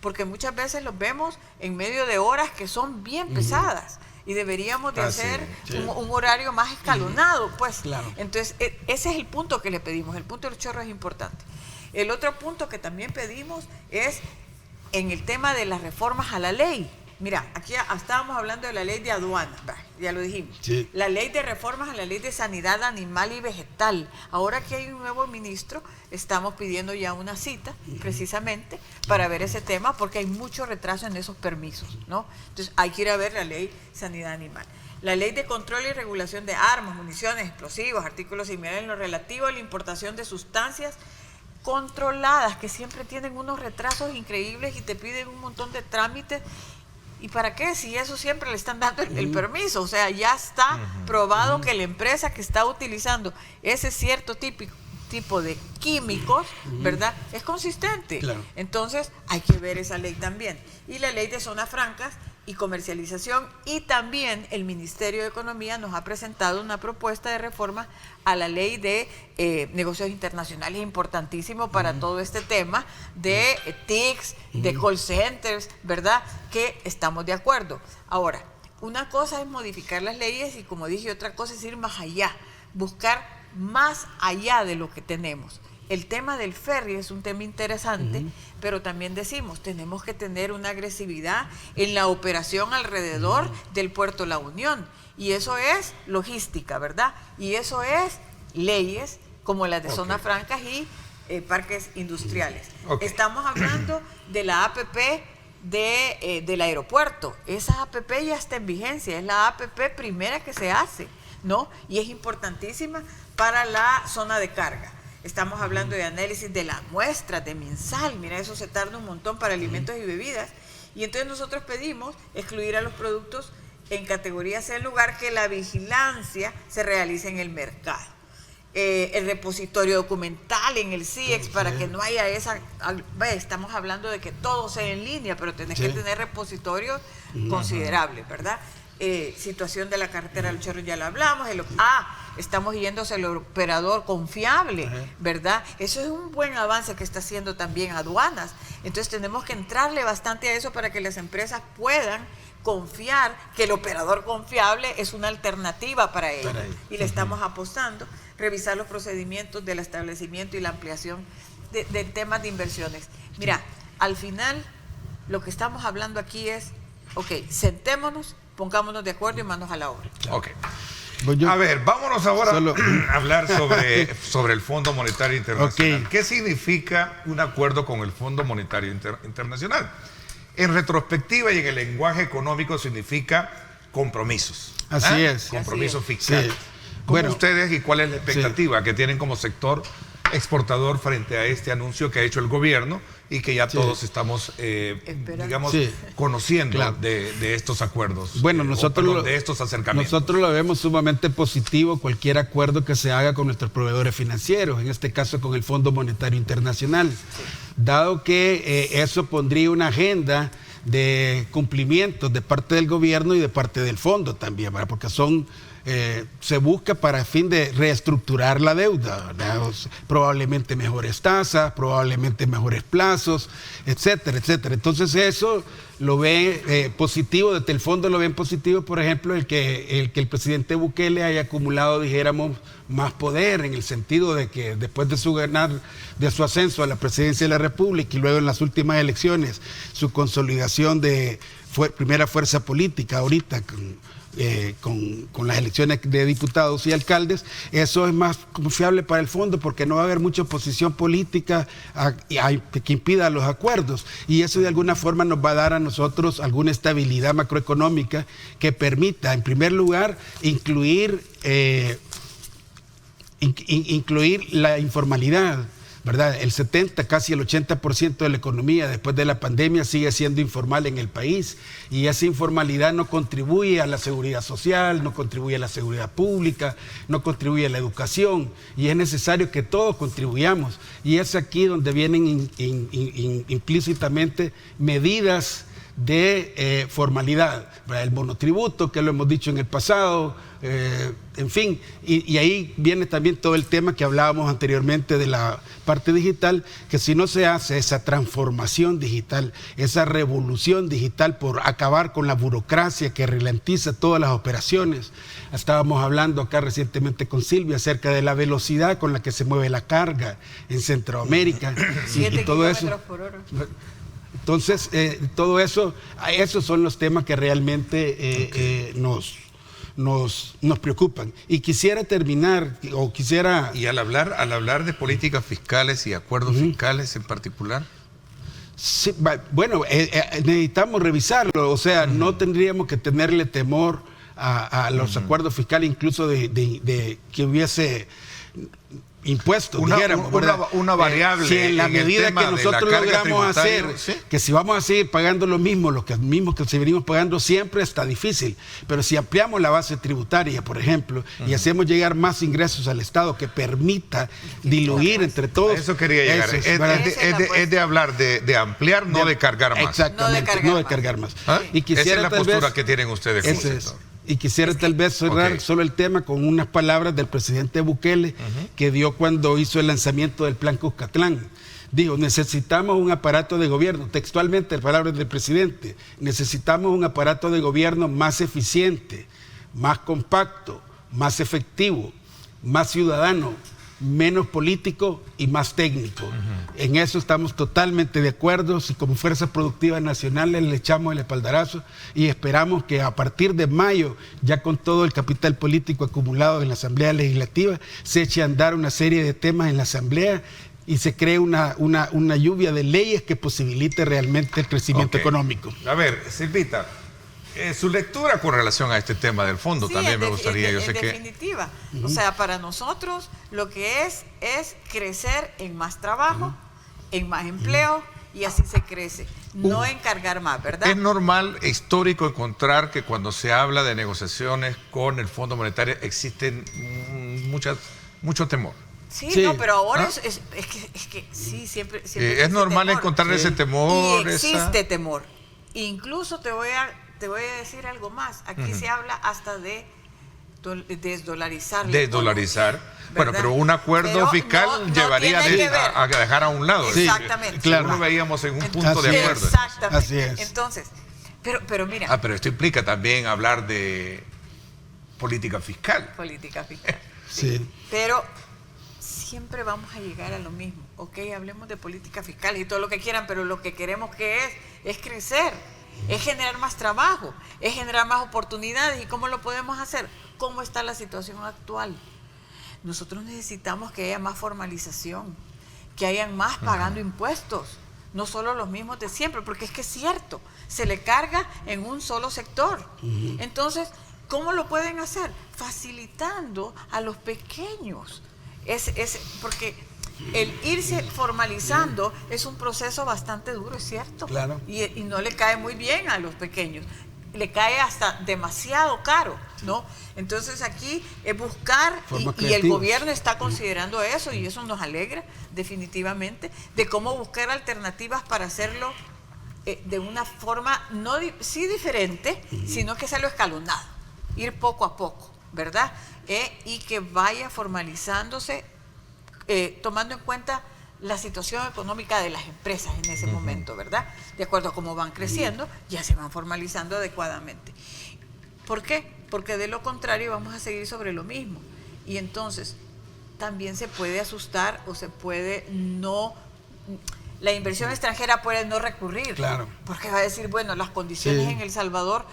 porque muchas veces los vemos en medio de horas que son bien pesadas. Y deberíamos de hacer un horario más escalonado, pues. Entonces, ese es el punto que le pedimos. El punto del chorro es importante. El otro punto que también pedimos es en el tema de las reformas a la ley. Mira, aquí estábamos hablando de la ley de aduana, ya lo dijimos. Sí. La ley de reformas a la ley de sanidad animal y vegetal. Ahora que hay un nuevo ministro, estamos pidiendo ya una cita, precisamente, para ver ese tema, porque hay mucho retraso en esos permisos, ¿no? Entonces, hay que ir a ver la ley de sanidad animal. La ley de control y regulación de armas, municiones, explosivos, artículos similares en lo relativo a la importación de sustancias controladas, que siempre tienen unos retrasos increíbles y te piden un montón de trámites. ¿Y para qué? Si eso siempre le están dando el permiso. O sea, ya está probado que la empresa que está utilizando ese cierto tipo de químicos, ¿verdad? Es consistente. Claro. Entonces, hay que ver esa ley también. Y la ley de zonas francas y comercialización, y también el Ministerio de Economía nos ha presentado una propuesta de reforma a la ley de negocios internacionales, importantísimo para todo este tema de TICs, de call centers, ¿verdad? Que estamos de acuerdo. Ahora, una cosa es modificar las leyes y, como dije, otra cosa es ir más allá, buscar más allá de lo que tenemos. El tema del ferry es un tema interesante, pero también decimos, tenemos que tener una agresividad en la operación alrededor del puerto La Unión, y eso es logística, ¿verdad? Y eso es leyes como las de zonas francas y parques industriales. Estamos hablando de la APP del aeropuerto. Esa APP ya está en vigencia, es la APP primera que se hace, ¿no? Y es importantísima para la zona de carga. Estamos hablando de análisis de las muestras de MinSal. Mira, eso se tarda un montón para alimentos y bebidas. Y entonces nosotros pedimos excluir a los productos en categoría C en lugar que la vigilancia se realice en el mercado. El repositorio documental en el CIEX para que no haya esa... Estamos hablando de que todo sea en línea, pero tenés que tener repositorios considerables, ¿verdad? Situación de la carretera del Chorro ya lo hablamos. Estamos yéndose al operador confiable, ¿verdad? Eso es un buen avance que está haciendo también aduanas. Entonces tenemos que entrarle bastante a eso para que las empresas puedan confiar que el operador confiable es una alternativa para ellos. Y le estamos apostando. Revisar los procedimientos del establecimiento y la ampliación de temas de inversiones. Mira, al final lo que estamos hablando aquí es, sentémonos, pongámonos de acuerdo y manos a la obra. Ok. A ver, vámonos ahora a hablar sobre el Fondo Monetario Internacional. ¿Qué significa un acuerdo con el Fondo Monetario Internacional? En retrospectiva y en el lenguaje económico significa compromisos. Así es. Compromisos fiscales. Sí. ¿Cómo ustedes y cuál es la expectativa que tienen como sector exportador frente a este anuncio que ha hecho el gobierno y que ya todos estamos, conociendo de estos acuerdos? Bueno, de estos acercamientos. Nosotros lo vemos sumamente positivo cualquier acuerdo que se haga con nuestros proveedores financieros, en este caso con el Fondo Monetario Internacional, dado que eso pondría una agenda de cumplimientos de parte del gobierno y de parte del fondo también, ¿verdad? Porque se busca para el fin de reestructurar la deuda, ¿verdad? Probablemente mejores tasas, probablemente mejores plazos, etcétera, etcétera. Entonces eso lo ve positivo, desde el fondo lo ven positivo, por ejemplo, el que el presidente Bukele haya acumulado, dijéramos, más poder, en el sentido de que después de su ascenso a la presidencia de la República y luego en las últimas elecciones, su consolidación de primera fuerza política ahorita con las elecciones de diputados y alcaldes, eso es más confiable para el fondo porque no va a haber mucha oposición política que impida los acuerdos, y eso de alguna forma nos va a dar a nosotros alguna estabilidad macroeconómica que permita, en primer lugar, incluir la informalidad, ¿verdad? El 70, casi el 80% de la economía después de la pandemia sigue siendo informal en el país, y esa informalidad no contribuye a la seguridad social, no contribuye a la seguridad pública, no contribuye a la educación, y es necesario que todos contribuyamos, y es aquí donde vienen implícitamente medidas de formalidad, ¿verdad? El monotributo, que lo hemos dicho en el pasado, en fin, y ahí viene también todo el tema que hablábamos anteriormente de la parte digital, que si no se hace esa transformación digital, esa revolución digital por acabar con la burocracia que ralentiza todas las operaciones. Estábamos hablando acá recientemente con Silvia acerca de la velocidad con la que se mueve la carga en Centroamérica y todo eso. Entonces, todo eso, esos son los temas que realmente nos preocupan. Y quisiera terminar, Y al hablar de políticas fiscales y acuerdos fiscales en particular. Sí, bueno, necesitamos revisarlo, o sea, no tendríamos que tenerle temor a los acuerdos fiscales, incluso de que hubiese impuestos, Una dijéramos, ¿verdad? variable si en la en el medida tema que de la nosotros carga logramos hacer, tributaria, ¿sí? que si vamos a seguir pagando lo mismo que se venimos pagando siempre, está difícil. Pero si ampliamos la base tributaria, por ejemplo, y hacemos llegar más ingresos al Estado que permita diluir entre todos. A eso quería llegar. Es de hablar de ampliar, no de cargar más. Exactamente, no de cargar más. ¿Ah? Y quisiera, esa es la tal postura vez, que tienen ustedes como ese es. sector. Y quisiera tal vez cerrar solo el tema con unas palabras del presidente Bukele que dio cuando hizo el lanzamiento del Plan Cuscatlán. Dijo, necesitamos un aparato de gobierno, textualmente palabras del presidente, necesitamos un aparato de gobierno más eficiente, más compacto, más efectivo, más ciudadano, menos político y más técnico. En eso estamos totalmente de acuerdo. Si como Fuerza Productiva Nacional le echamos el espaldarazo y esperamos que a partir de mayo, ya con todo el capital político acumulado en la Asamblea Legislativa, se eche a andar una serie de temas en la Asamblea y se cree una lluvia de leyes que posibilite realmente el crecimiento económico. A ver, Silvita, su lectura con relación a este tema del fondo también me gustaría. Yo sé que definitiva. O sea, para nosotros lo que es crecer en más trabajo, en más empleo, y así se crece, no en cargar más, ¿verdad? Es normal, histórico, encontrar que cuando se habla de negociaciones con el Fondo Monetario existen mucho temor. Sí, no, pero ahora es que sí, siempre es normal temor. Encontrar ese temor. Y existe temor. Incluso te voy a decir algo más. Aquí se habla hasta de desdolarizar. Desdolarizar. Bueno, pero un acuerdo fiscal llevaría a dejar a un lado. Exactamente. Claro. Lo veíamos en un punto de acuerdo. Exactamente. Así es. Entonces, pero mira. Pero esto implica también hablar de política fiscal. Política fiscal. Sí. Pero siempre vamos a llegar a lo mismo. Ok, hablemos de política fiscal y todo lo que quieran, pero lo que queremos que es crecer. Es generar más trabajo, es generar más oportunidades. ¿Y cómo lo podemos hacer? ¿Cómo está la situación actual? Nosotros necesitamos que haya más formalización, que hayan más pagando impuestos, no solo los mismos de siempre, porque es que es cierto, se le carga en un solo sector. Entonces, ¿cómo lo pueden hacer? Facilitando a los pequeños. Porque el irse formalizando es un proceso bastante duro, es cierto. Claro. Y no le cae muy bien a los pequeños. Le cae hasta demasiado caro, ¿no? Entonces aquí es buscar, y el gobierno está considerando eso, y eso nos alegra definitivamente, de cómo buscar alternativas para hacerlo de una forma, sí diferente, sino que sea lo escalonado, ir poco a poco, ¿verdad? Y que vaya formalizándose, tomando en cuenta la situación económica de las empresas en ese momento, ¿verdad? De acuerdo a cómo van creciendo, ya se van formalizando adecuadamente. ¿Por qué? Porque de lo contrario vamos a seguir sobre lo mismo. Y entonces también se puede asustar o se puede no... La inversión extranjera puede no recurrir. Claro. Porque va a decir, bueno, las condiciones en El Salvador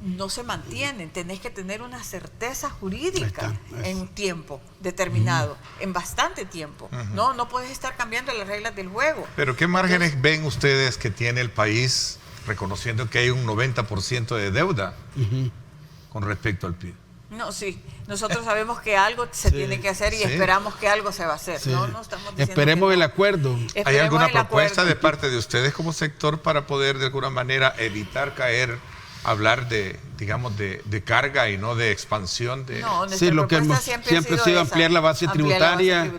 no se mantienen, tenés que tener una certeza jurídica en un tiempo determinado, en bastante tiempo. No puedes estar cambiando las reglas del juego. Pero ¿qué márgenes ven ustedes que tiene el país reconociendo que hay un 90% de deuda con respecto al PIB? No, sí. Nosotros sabemos que algo se tiene que hacer y esperamos que algo se va a hacer. No estamos diciendo Esperemos el acuerdo. ¿Hay alguna propuesta de parte de ustedes como sector para poder de alguna manera evitar hablar de, digamos, de carga y no de expansión? Sí, lo que hemos siempre ha sido ampliar la base tributaria,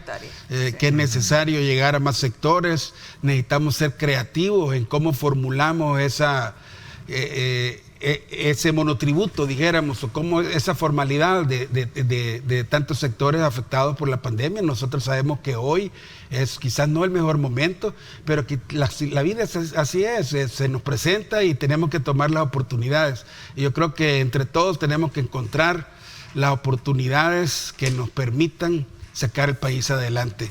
que es necesario llegar a más sectores. Necesitamos ser creativos en cómo formulamos ese monotributo, dijéramos, o cómo esa formalidad de tantos sectores afectados por la pandemia. Nosotros sabemos que hoy es quizás no el mejor momento, pero que la vida así es, se nos presenta y tenemos que tomar las oportunidades. Y yo creo que entre todos tenemos que encontrar las oportunidades que nos permitan sacar el país adelante,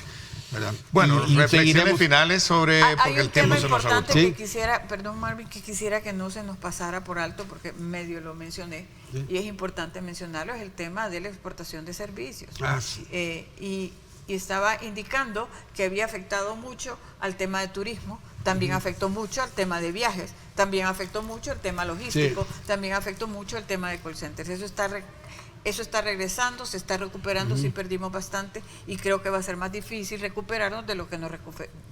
¿verdad? Bueno, reflexiones finales sobre... Hay un tema importante que quisiera, perdón Marvin, que quisiera que no se nos pasara por alto porque medio lo mencioné, y es importante mencionarlo, es el tema de la exportación de servicios. Y estaba indicando que había afectado mucho al tema de turismo, también afectó mucho al tema de viajes, también afectó mucho el tema logístico, también afectó mucho el tema de call centers. Eso está regresando, se está recuperando, sí perdimos bastante y creo que va a ser más difícil recuperarnos de lo que nos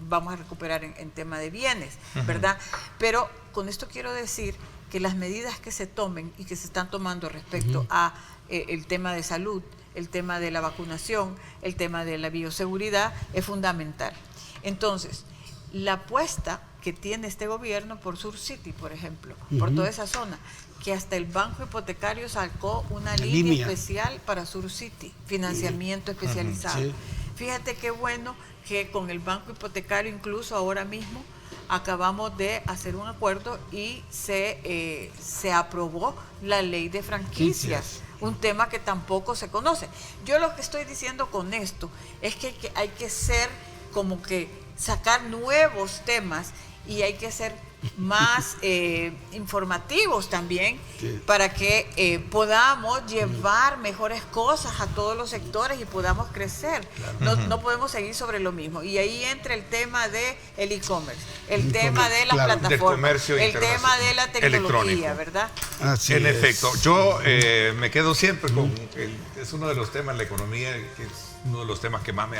vamos a recuperar en tema de bienes, ¿verdad? Pero con esto quiero decir que las medidas que se tomen y que se están tomando respecto a el tema de salud, el tema de la vacunación, el tema de la bioseguridad es fundamental. Entonces, la apuesta que tiene este gobierno por Sur City, por ejemplo, por toda esa zona, que hasta el Banco Hipotecario sacó una línea especial para Sur City, financiamiento especializado. Fíjate qué bueno que con el Banco Hipotecario, incluso ahora mismo, acabamos de hacer un acuerdo y se aprobó la ley de franquicias, un tema que tampoco se conoce. Yo lo que estoy diciendo con esto es que hay que ser como que sacar nuevos temas y hay que ser más informativos también para que podamos llevar mejores cosas a todos los sectores y podamos crecer. No podemos seguir sobre lo mismo. Y ahí entra el tema del e-commerce, el tema de las plataformas, el tema de la tecnología, ¿verdad? Así en efecto, yo me quedo siempre con, es uno de los temas, la economía, que es uno de los temas que más me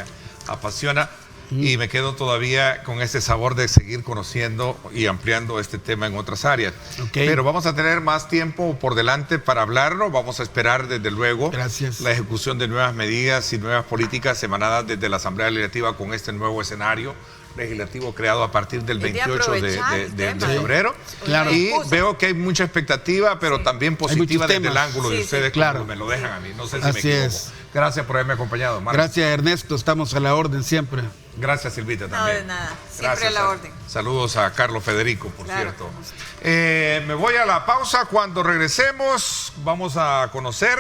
apasiona. Y me quedo todavía con ese sabor de seguir conociendo y ampliando este tema en otras áreas. Pero vamos a tener más tiempo por delante para hablarlo. Vamos a esperar, desde luego, la ejecución de nuevas medidas y nuevas políticas emanadas desde la Asamblea Legislativa con este nuevo escenario legislativo creado a partir del 28 de febrero. Y veo que hay mucha expectativa, pero también positiva desde el ángulo de ustedes, como me lo dejan a mí. No sé si me equivoco. Gracias por haberme acompañado, Marcos. Gracias, Ernesto. Estamos a la orden siempre. Gracias, Silvita, también. No, de nada. Siempre a la orden. Saludos a Carlos Federico, por cierto. Me voy a la pausa. Cuando regresemos, vamos a conocer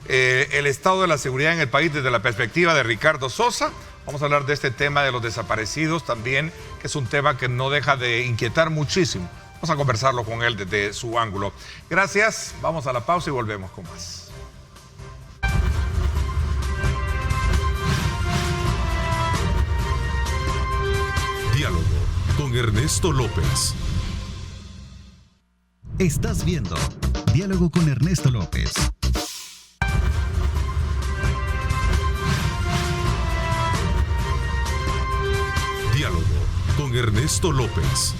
el estado de la seguridad en el país desde la perspectiva de Ricardo Sosa. Vamos a hablar de este tema de los desaparecidos también, que es un tema que no deja de inquietar muchísimo. Vamos a conversarlo con él desde su ángulo. Gracias. Vamos a la pausa y volvemos con más. Diálogo con Ernesto López. Estás viendo Diálogo con Ernesto López. Diálogo con Ernesto López.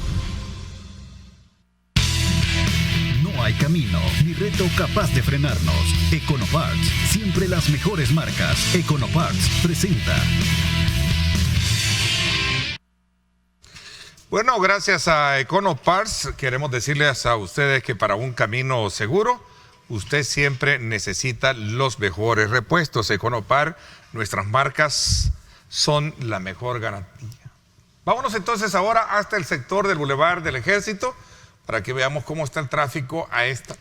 No hay camino ni reto capaz de frenarnos. Econoparts, siempre las mejores marcas. Econoparts presenta. Bueno, gracias a Econoparts queremos decirles a ustedes que para un camino seguro, usted siempre necesita los mejores repuestos. Econopar, nuestras marcas son la mejor garantía. Vámonos entonces ahora hasta el sector del Boulevard del Ejército para que veamos cómo está el tráfico a esta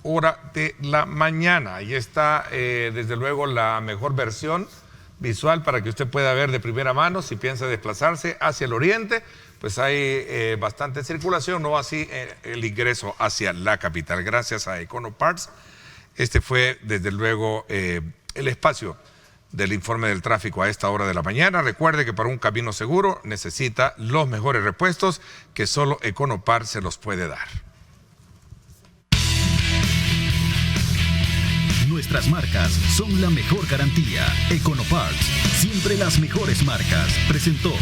hora de la mañana. Ahí está, desde luego, la mejor versión visual para que usted pueda ver de primera mano si piensa desplazarse hacia el oriente. Pues hay bastante circulación, no así el ingreso hacia la capital. Gracias a Econoparts. Este fue, desde luego, el espacio del informe del tráfico a esta hora de la mañana. Recuerde que para un camino seguro necesita los mejores repuestos que solo Econoparts se los puede dar. Nuestras marcas son la mejor garantía. Econoparts, siempre las mejores marcas. Presentó.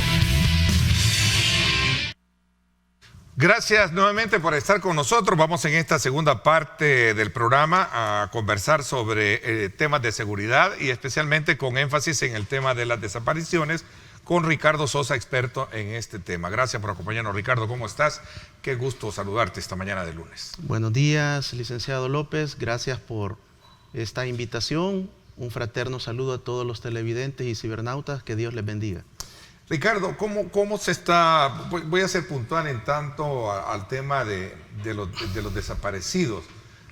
Gracias nuevamente por estar con nosotros. Vamos en esta segunda parte del programa a conversar sobre temas de seguridad y especialmente con énfasis en el tema de las desapariciones con Ricardo Sosa, experto en este tema. Gracias por acompañarnos, Ricardo. ¿Cómo estás? Qué gusto saludarte esta mañana de lunes. Buenos días, licenciado López. Gracias por esta invitación. Un fraterno saludo a todos los televidentes y cibernautas. Que Dios les bendiga. Ricardo, ¿cómo se está? Voy a ser puntual en tanto al tema de los desaparecidos.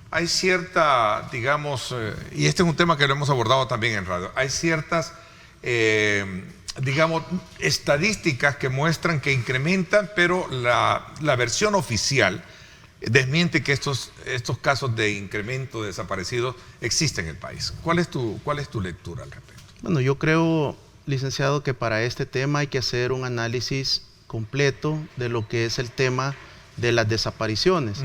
Hay cierta, digamos, y este es un tema que lo hemos abordado también en radio, hay ciertas, digamos, estadísticas que muestran que incrementan, pero la versión oficial desmiente que estos casos de incremento de desaparecidos existen en el país. ¿Cuál es tu lectura al respecto? Bueno, yo creo, licenciado, que para este tema hay que hacer un análisis completo de lo que es el tema de las desapariciones.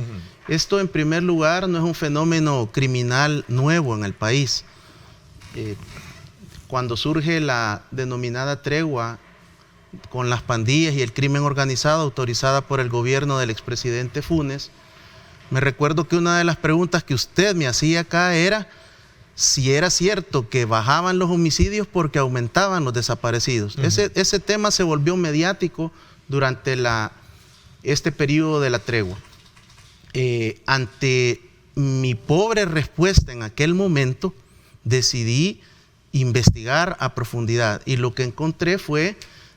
Esto, en primer lugar, no es un fenómeno criminal nuevo en el país. Cuando surge la denominada tregua con las pandillas y el crimen organizado autorizada por el gobierno del expresidente Funes, me recuerdo que una de las preguntas que usted me hacía acá era si era cierto que bajaban los homicidios porque aumentaban los desaparecidos. Ese tema se volvió mediático durante este periodo de la tregua. Ante mi pobre respuesta en aquel momento, decidí investigar a profundidad, y lo que encontré fue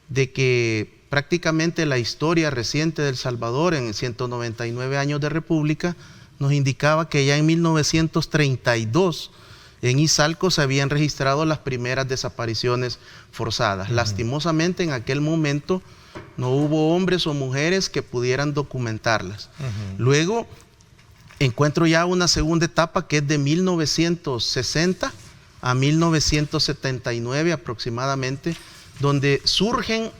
de que prácticamente la historia reciente de El Salvador en 199 años de república nos indicaba que ya en 1932 en Izalco se habían registrado las primeras desapariciones forzadas. Lastimosamente, en aquel momento no hubo hombres o mujeres que pudieran documentarlas. Luego encuentro ya una segunda etapa que es de 1960 a 1979 aproximadamente, donde surgen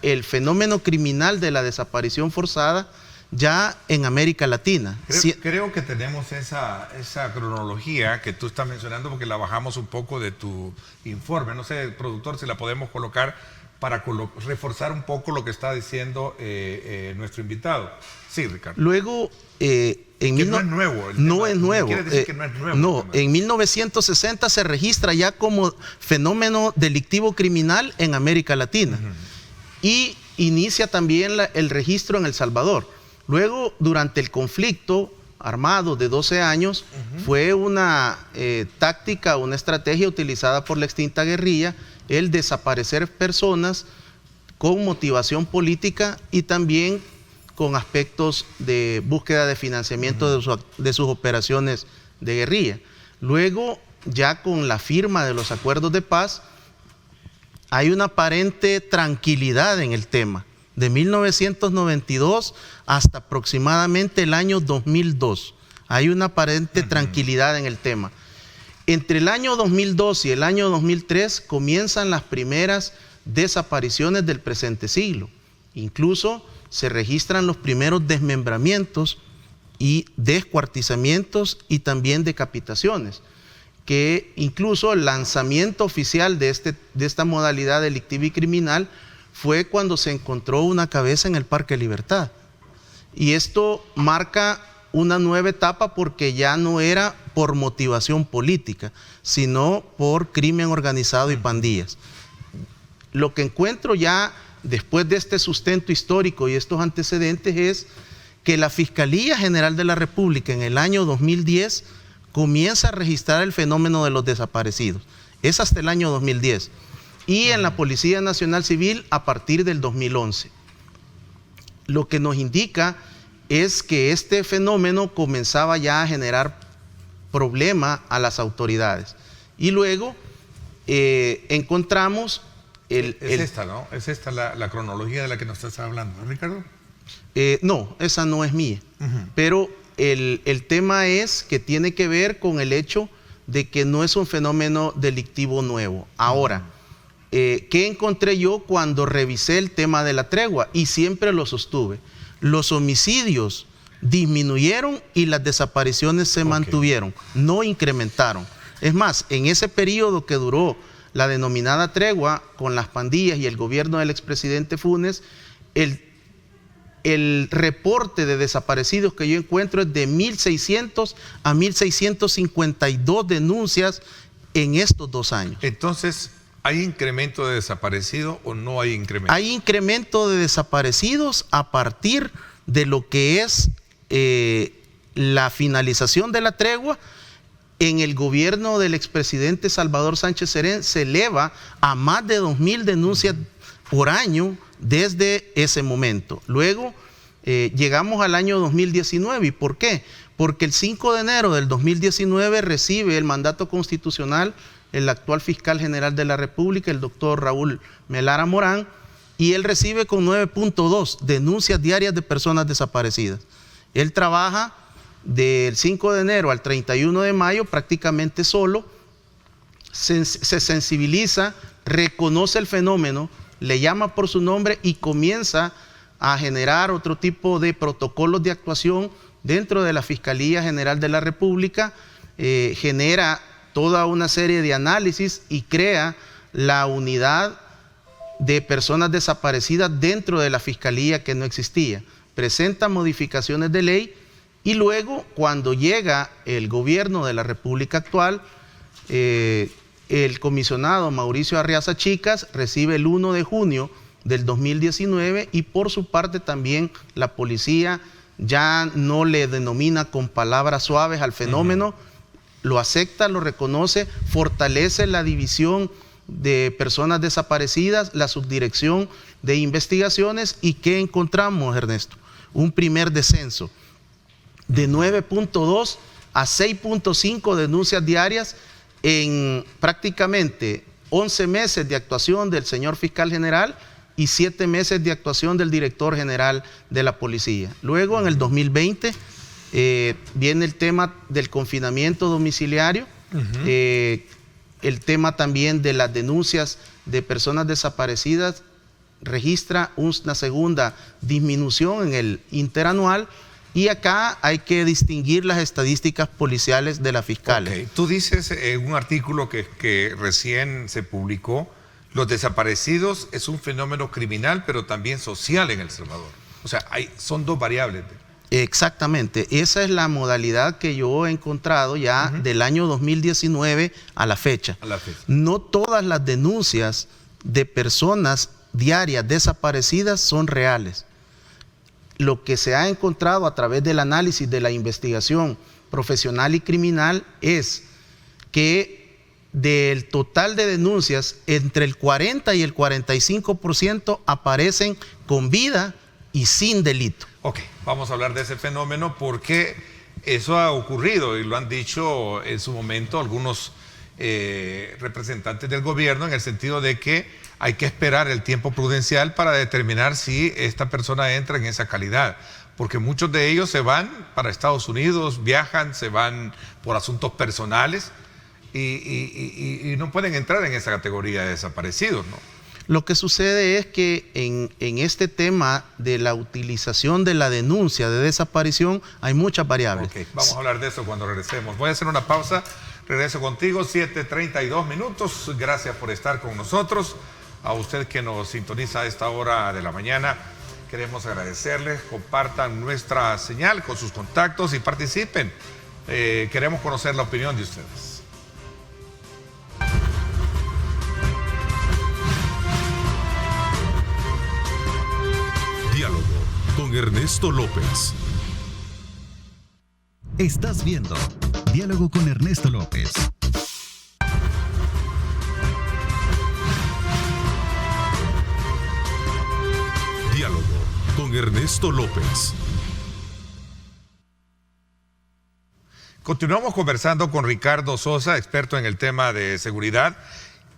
el fenómeno criminal de la desaparición forzada ya en América Latina. Creo que tenemos esa cronología que tú estás mencionando, porque la bajamos un poco de tu informe. No sé, productor, si la podemos colocar para reforzar un poco lo que está diciendo nuestro invitado. Sí, Ricardo. Luego, no es nuevo. No es nuevo. Quiere decir que no es nuevo. No, en 1960 se registra ya como fenómeno delictivo criminal en América Latina. Y inicia también el registro en El Salvador. Luego, durante el conflicto armado de 12 años, fue una táctica, una estrategia utilizada por la extinta guerrilla, el desaparecer personas con motivación política y también con aspectos de búsqueda de financiamiento de sus operaciones de guerrilla. Luego, ya con la firma de los acuerdos de paz, hay una aparente tranquilidad en el tema. De 1992 hasta aproximadamente el año 2002, hay una aparente tranquilidad en el tema. Entre el año 2002 y el año 2003 comienzan las primeras desapariciones del presente siglo. Incluso se registran los primeros desmembramientos y descuartizamientos y también decapitaciones, que incluso el lanzamiento oficial de esta modalidad delictiva y criminal fue cuando se encontró una cabeza en el Parque Libertad. Y esto marca una nueva etapa porque ya no era por motivación política, sino por crimen organizado y pandillas. Lo que encuentro ya después de este sustento histórico y estos antecedentes es que la Fiscalía General de la República en el año 2010 comienza a registrar el fenómeno de los desaparecidos. Es hasta el año 2010. Y en la Policía Nacional Civil a partir del 2011. Lo que nos indica es que este fenómeno comenzaba ya a generar problema a las autoridades. Y luego encontramos esta, ¿no? Es esta la cronología de la que nos estás hablando, ¿no, Ricardo? No, esa no es mía. Pero el tema es que tiene que ver con el hecho de que no es un fenómeno delictivo nuevo. Ahora, ¿qué encontré yo cuando revisé el tema de la tregua? Y siempre lo sostuve. Los homicidios disminuyeron y las desapariciones se mantuvieron, no incrementaron. Es más, en ese periodo que duró la denominada tregua con las pandillas y el gobierno del expresidente Funes, el reporte de desaparecidos que yo encuentro es de 1.600 a 1.652 denuncias en estos 2 años. Entonces, ¿hay incremento de desaparecidos o no hay incremento? Hay incremento de desaparecidos a partir de lo que es la finalización de la tregua. En el gobierno del expresidente Salvador Sánchez Serén se eleva a más de 2.000 denuncias por año desde ese momento. Luego llegamos al año 2019. ¿Y por qué? Porque el 5 de enero del 2019 recibe el mandato constitucional el actual fiscal general de la República, el doctor Raúl Melara Morán, y él recibe con 9.2 denuncias diarias de personas desaparecidas. Él trabaja del 5 de enero al 31 de mayo prácticamente solo, se sensibiliza, reconoce el fenómeno, le llama por su nombre y comienza a generar otro tipo de protocolos de actuación dentro de la Fiscalía General de la República, genera toda una serie de análisis y crea la unidad de personas desaparecidas dentro de la Fiscalía que no existía. Presenta modificaciones de ley y luego, cuando llega el gobierno de la República actual, el comisionado Mauricio Arriaza Chicas recibe el 1 de junio del 2019 y por su parte también la policía ya no le denomina con palabras suaves al fenómeno, lo acepta, lo reconoce, fortalece la división de personas desaparecidas, la subdirección de investigaciones. ¿Y qué encontramos, Ernesto? Un primer descenso de 9.2 a 6.5 denuncias diarias en prácticamente 11 meses de actuación del señor fiscal general y 7 meses de actuación del director general de la policía. Luego, en el 2020, viene el tema del confinamiento domiciliario, el tema también de las denuncias de personas desaparecidas registra una segunda disminución en el interanual, y acá hay que distinguir las estadísticas policiales de la fiscal. Okay. Tú dices en un artículo que recién se publicó, los desaparecidos es un fenómeno criminal, pero también social en El Salvador. O sea, son dos variables. Exactamente, esa es la modalidad que yo he encontrado ya del año 2019 a la fecha. No todas las denuncias de personas diarias desaparecidas son reales. Lo que se ha encontrado a través del análisis de la investigación profesional y criminal es que del total de denuncias, entre el 40 y el 45% aparecen con vida y sin delito. Ok, vamos a hablar de ese fenómeno porque eso ha ocurrido y lo han dicho en su momento algunos representantes del gobierno, en el sentido de que hay que esperar el tiempo prudencial para determinar si esta persona entra en esa calidad, porque muchos de ellos se van para Estados Unidos, viajan, se van por asuntos personales y no pueden entrar en esa categoría de desaparecidos, ¿no? Lo que sucede es que en este tema de la utilización de la denuncia de desaparición hay muchas variables. Okay, vamos a hablar de eso cuando regresemos. Voy a hacer una pausa, regreso contigo, 7:32 minutos. Gracias por estar con nosotros. A usted que nos sintoniza a esta hora de la mañana, queremos agradecerles. Compartan nuestra señal con sus contactos y participen. Queremos conocer la opinión de ustedes. Diálogo con Ernesto López. Estás viendo Diálogo con Ernesto López. Diálogo con Ernesto López. Continuamos conversando con Ricardo Sosa, experto en el tema de seguridad,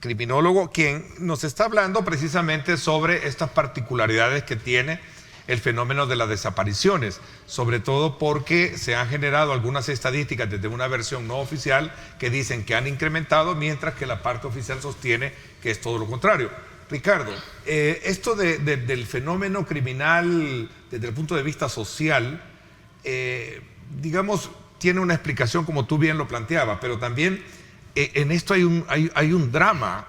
criminólogo, quien nos está hablando precisamente sobre estas particularidades que tiene el fenómeno de las desapariciones, sobre todo porque se han generado algunas estadísticas desde una versión no oficial que dicen que han incrementado, mientras que la parte oficial sostiene que es todo lo contrario. Ricardo, esto del fenómeno criminal desde el punto de vista social, digamos, tiene una explicación como tú bien lo planteabas, pero también en esto hay un drama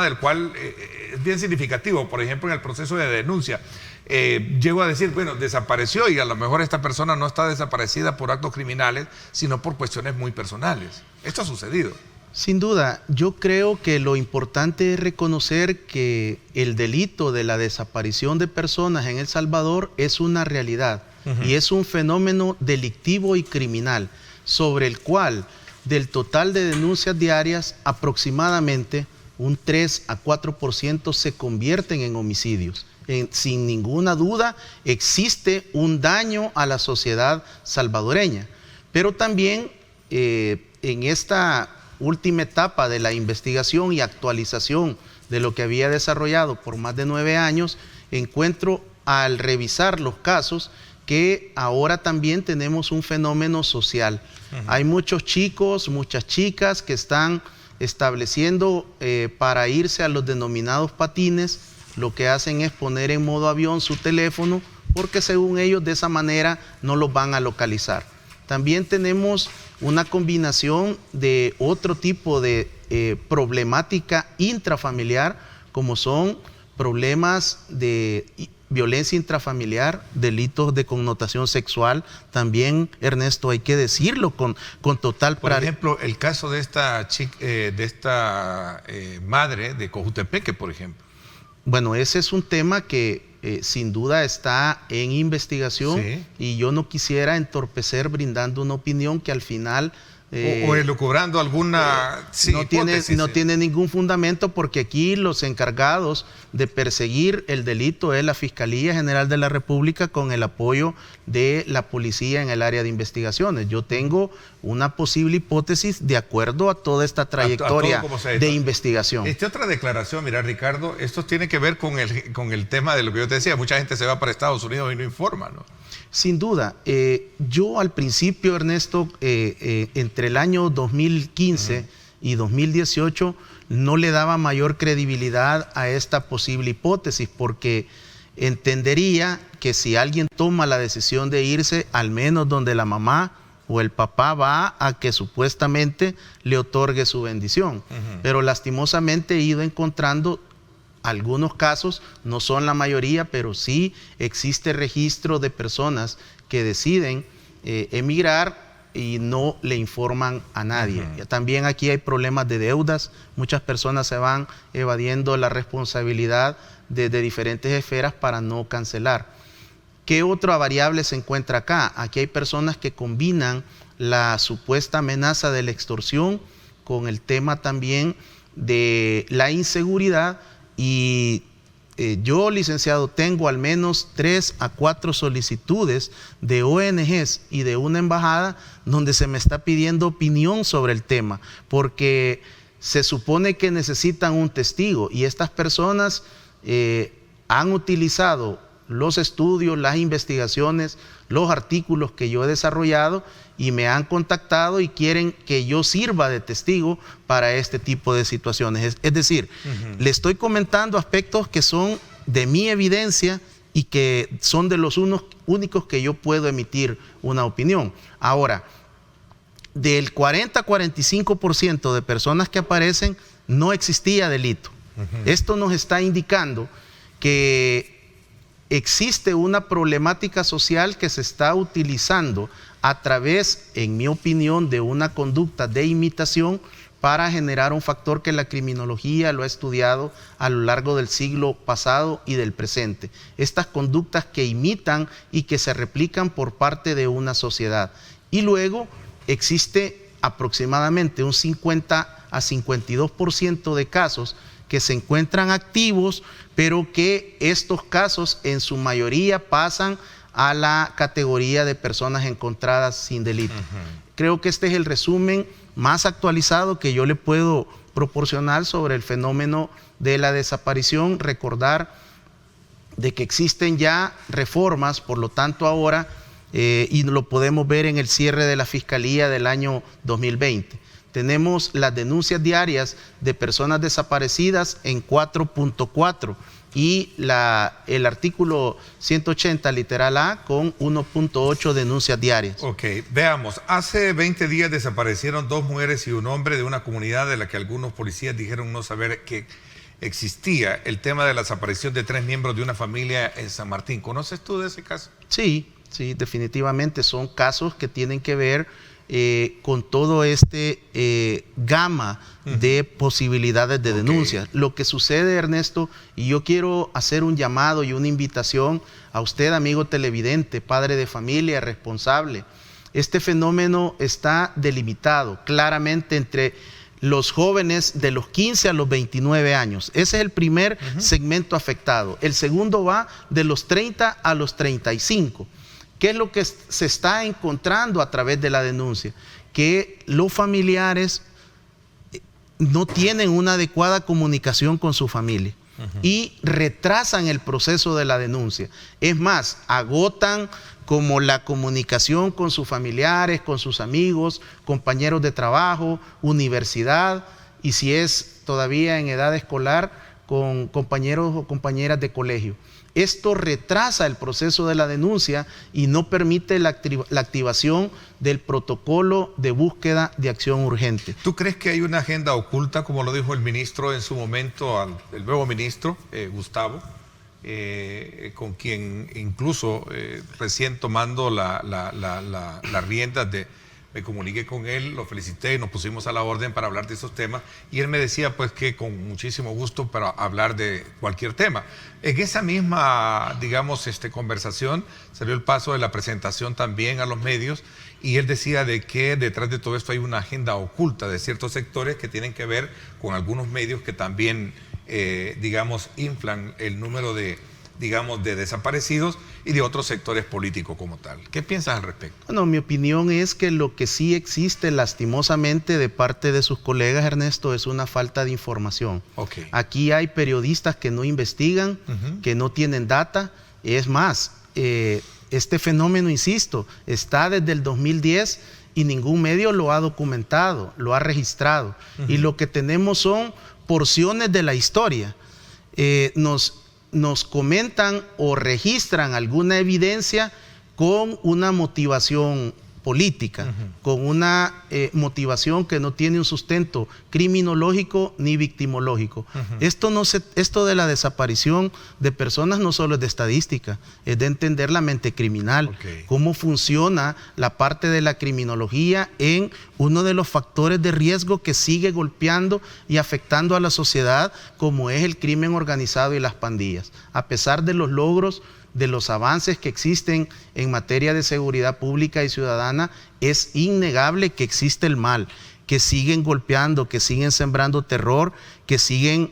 del cual es bien significativo. Por ejemplo, en el proceso de denuncia, llego a decir, bueno, desapareció y a lo mejor esta persona no está desaparecida por actos criminales, sino por cuestiones muy personales. Esto ha sucedido. Sin duda, yo creo que lo importante es reconocer que el delito de la desaparición de personas en El Salvador es una realidad y es un fenómeno delictivo y criminal, sobre el cual del total de denuncias diarias aproximadamente un 3 a 4% se convierten en homicidios. Sin ninguna duda existe un daño a la sociedad salvadoreña, pero también en esta última etapa de la investigación y actualización de lo que había desarrollado por más de 9 años, encuentro al revisar los casos que ahora también tenemos un fenómeno social. Hay muchos chicos, muchas chicas que están estableciendo para irse a los denominados patines lo que hacen es poner en modo avión su teléfono, porque según ellos de esa manera no los van a localizar. También tenemos una combinación de otro tipo de problemática intrafamiliar, como son problemas de violencia intrafamiliar, delitos de connotación sexual. También, Ernesto, hay que decirlo con total Por ejemplo, el caso de esta madre de Cojutepeque, por ejemplo. Bueno, ese es un tema que sin duda está en investigación, sí, y yo no quisiera brindando una opinión que al final... o elucubrando alguna hipótesis. No tiene ningún fundamento, porque aquí los encargados de perseguir el delito es la Fiscalía General de la República con el apoyo de la policía en el área de investigaciones. Yo tengo una posible hipótesis de acuerdo a toda esta trayectoria de investigación. Otra declaración, mira, Ricardo, esto tiene que ver con el tema de lo que yo te decía. Mucha gente se va para Estados Unidos y no informa, ¿no? Sin duda. Yo al principio, Ernesto, entre el año 2015 y 2018, no le daba mayor credibilidad a esta posible hipótesis, porque entendería que si alguien toma la decisión de irse, al menos donde la mamá o el papá va a que supuestamente le otorgue su bendición. Pero lastimosamente he ido encontrando algunos casos, no son la mayoría, pero sí existe registro de personas que deciden emigrar y no le informan a nadie. También aquí hay problemas de deudas. Muchas personas se van evadiendo la responsabilidad de diferentes esferas para no cancelar. ¿Qué otra variable se encuentra acá? Aquí hay personas que combinan la supuesta amenaza de la extorsión con el tema también de la inseguridad. Y yo, licenciado, tengo al menos 3 a 4 solicitudes de ONGs y de una embajada donde se me está pidiendo opinión sobre el tema, porque se supone que necesitan un testigo, y estas personas han utilizado los estudios, las investigaciones, los artículos que yo he desarrollado, y me han contactado y quieren que yo sirva de testigo para este tipo de situaciones. Es decir, le estoy comentando aspectos que son de mi evidencia y que son de los únicos que yo puedo emitir una opinión. Ahora, del 40-45% de personas que aparecen, no existía delito. Esto nos está indicando que existe una problemática social que se está utilizando a través, en mi opinión, de una conducta de imitación para generar un factor que la criminología lo ha estudiado a lo largo del siglo pasado y del presente. Estas conductas que imitan y que se replican por parte de una sociedad. Y luego existe aproximadamente un 50 a 52% de casos que se encuentran activos, pero que estos casos en su mayoría pasan a la categoría de personas encontradas sin delito. Creo que este es el resumen más actualizado que yo le puedo proporcionar sobre el fenómeno de la desaparición. Recordar de que existen ya reformas, por lo tanto ahora, y lo podemos ver en el cierre de la Fiscalía del año 2020. Tenemos las denuncias diarias de personas desaparecidas en 4.4 y el artículo 180 literal A con 1.8 denuncias diarias. Ok, veamos. Hace 20 días desaparecieron 2 mujeres y un hombre de una comunidad de la que algunos policías dijeron no saber que existía el tema de la desaparición de 3 miembros de una familia en San Martín. ¿Conoces tú de ese caso? Sí, definitivamente son casos que tienen que ver con todo este gama de posibilidades de denuncias. Lo que sucede, Ernesto, y yo quiero hacer un llamado y una invitación a usted, amigo televidente, padre de familia, responsable. Este fenómeno está delimitado claramente entre los jóvenes de los 15 a los 29 años. Ese es el primer segmento afectado. El segundo va de los 30 a los 35. ¿Qué es lo que se está encontrando a través de la denuncia? Que los familiares no tienen una adecuada comunicación con su familia y retrasan el proceso de la denuncia. Es más, agotan como la comunicación con sus familiares, con sus amigos, compañeros de trabajo, universidad, y si es todavía en edad escolar, con compañeros o compañeras de colegio. Esto retrasa el proceso de la denuncia y no permite la activación del protocolo de búsqueda de acción urgente. ¿Tú crees que hay una agenda oculta, como lo dijo el ministro en su momento, el nuevo ministro, Gustavo, con quien incluso recién tomando la rienda me comuniqué con él, lo felicité, nos pusimos a la orden para hablar de esos temas y él me decía pues que con muchísimo gusto para hablar de cualquier tema. En esa misma, digamos, conversación salió el paso de la presentación también a los medios y él decía de que detrás de todo esto hay una agenda oculta de ciertos sectores que tienen que ver con algunos medios que también, digamos, inflan el número de desaparecidos y de otros sectores políticos como tal. ¿Qué piensas al respecto? Bueno, mi opinión es que lo que sí existe lastimosamente de parte de sus colegas, Ernesto, es una falta de información. Okay. Aquí hay periodistas que no investigan, que no tienen data. Es más, este fenómeno, insisto, está desde el 2010 y ningún medio lo ha documentado, lo ha registrado. Y lo que tenemos son porciones de la historia. Nos comentan o registran alguna evidencia con una motivación política, con una motivación que no tiene un sustento criminológico ni victimológico. Esto de la desaparición de personas no solo es de estadística, es de entender la mente criminal, cómo funciona la parte de la criminología en uno de los factores de riesgo que sigue golpeando y afectando a la sociedad, como es el crimen organizado y las pandillas. A pesar de los logros, de los avances que existen en materia de seguridad pública y ciudadana, es innegable que existe el mal, que siguen golpeando, que siguen sembrando terror, que siguen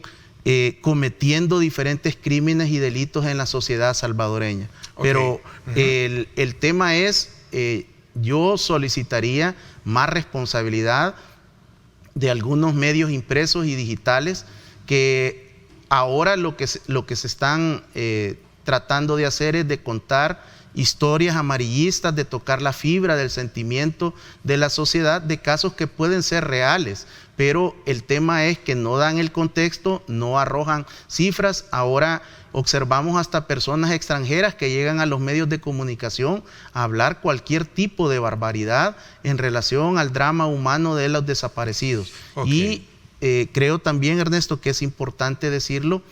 cometiendo diferentes crímenes y delitos en la sociedad salvadoreña. Pero el tema es, yo solicitaría más responsabilidad de algunos medios impresos y digitales que ahora lo que se están tratando de hacer es de contar historias amarillistas, de tocar la fibra del sentimiento de la sociedad, de casos que pueden ser reales, pero el tema es que no dan el contexto, no arrojan cifras. Ahora observamos hasta personas extranjeras que llegan a los medios de comunicación a hablar cualquier tipo de barbaridad en relación al drama humano de los desaparecidos. Y creo también, Ernesto, que es importante decirlo.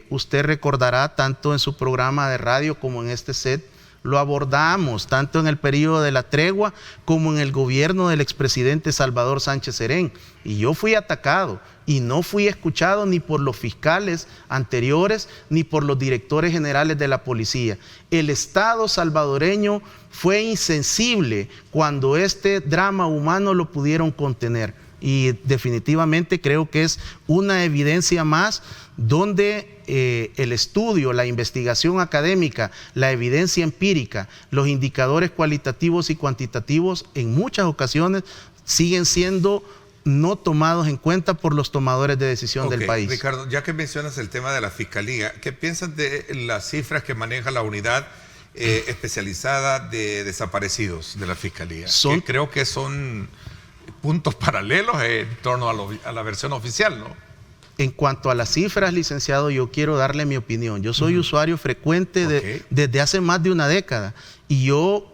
Usted recordará, tanto en su programa de radio como en este set, lo abordamos tanto en el periodo de la tregua como en el gobierno del expresidente Salvador Sánchez Serén. Y yo fui atacado y no fui escuchado ni por los fiscales anteriores ni por los directores generales de la policía. El Estado salvadoreño fue insensible cuando este drama humano lo pudieron contener. Y definitivamente creo que es una evidencia más donde el estudio, la investigación académica, la evidencia empírica, los indicadores cualitativos y cuantitativos en muchas ocasiones siguen siendo no tomados en cuenta por los tomadores de decisión del país. Ricardo, ya que mencionas el tema de la Fiscalía, ¿qué piensas de las cifras que maneja la unidad especializada de desaparecidos de la Fiscalía? Que creo que son puntos paralelos en torno a la versión oficial, ¿no? En cuanto a las cifras, licenciado, yo quiero darle mi opinión. Yo soy usuario frecuente desde hace más de una década y yo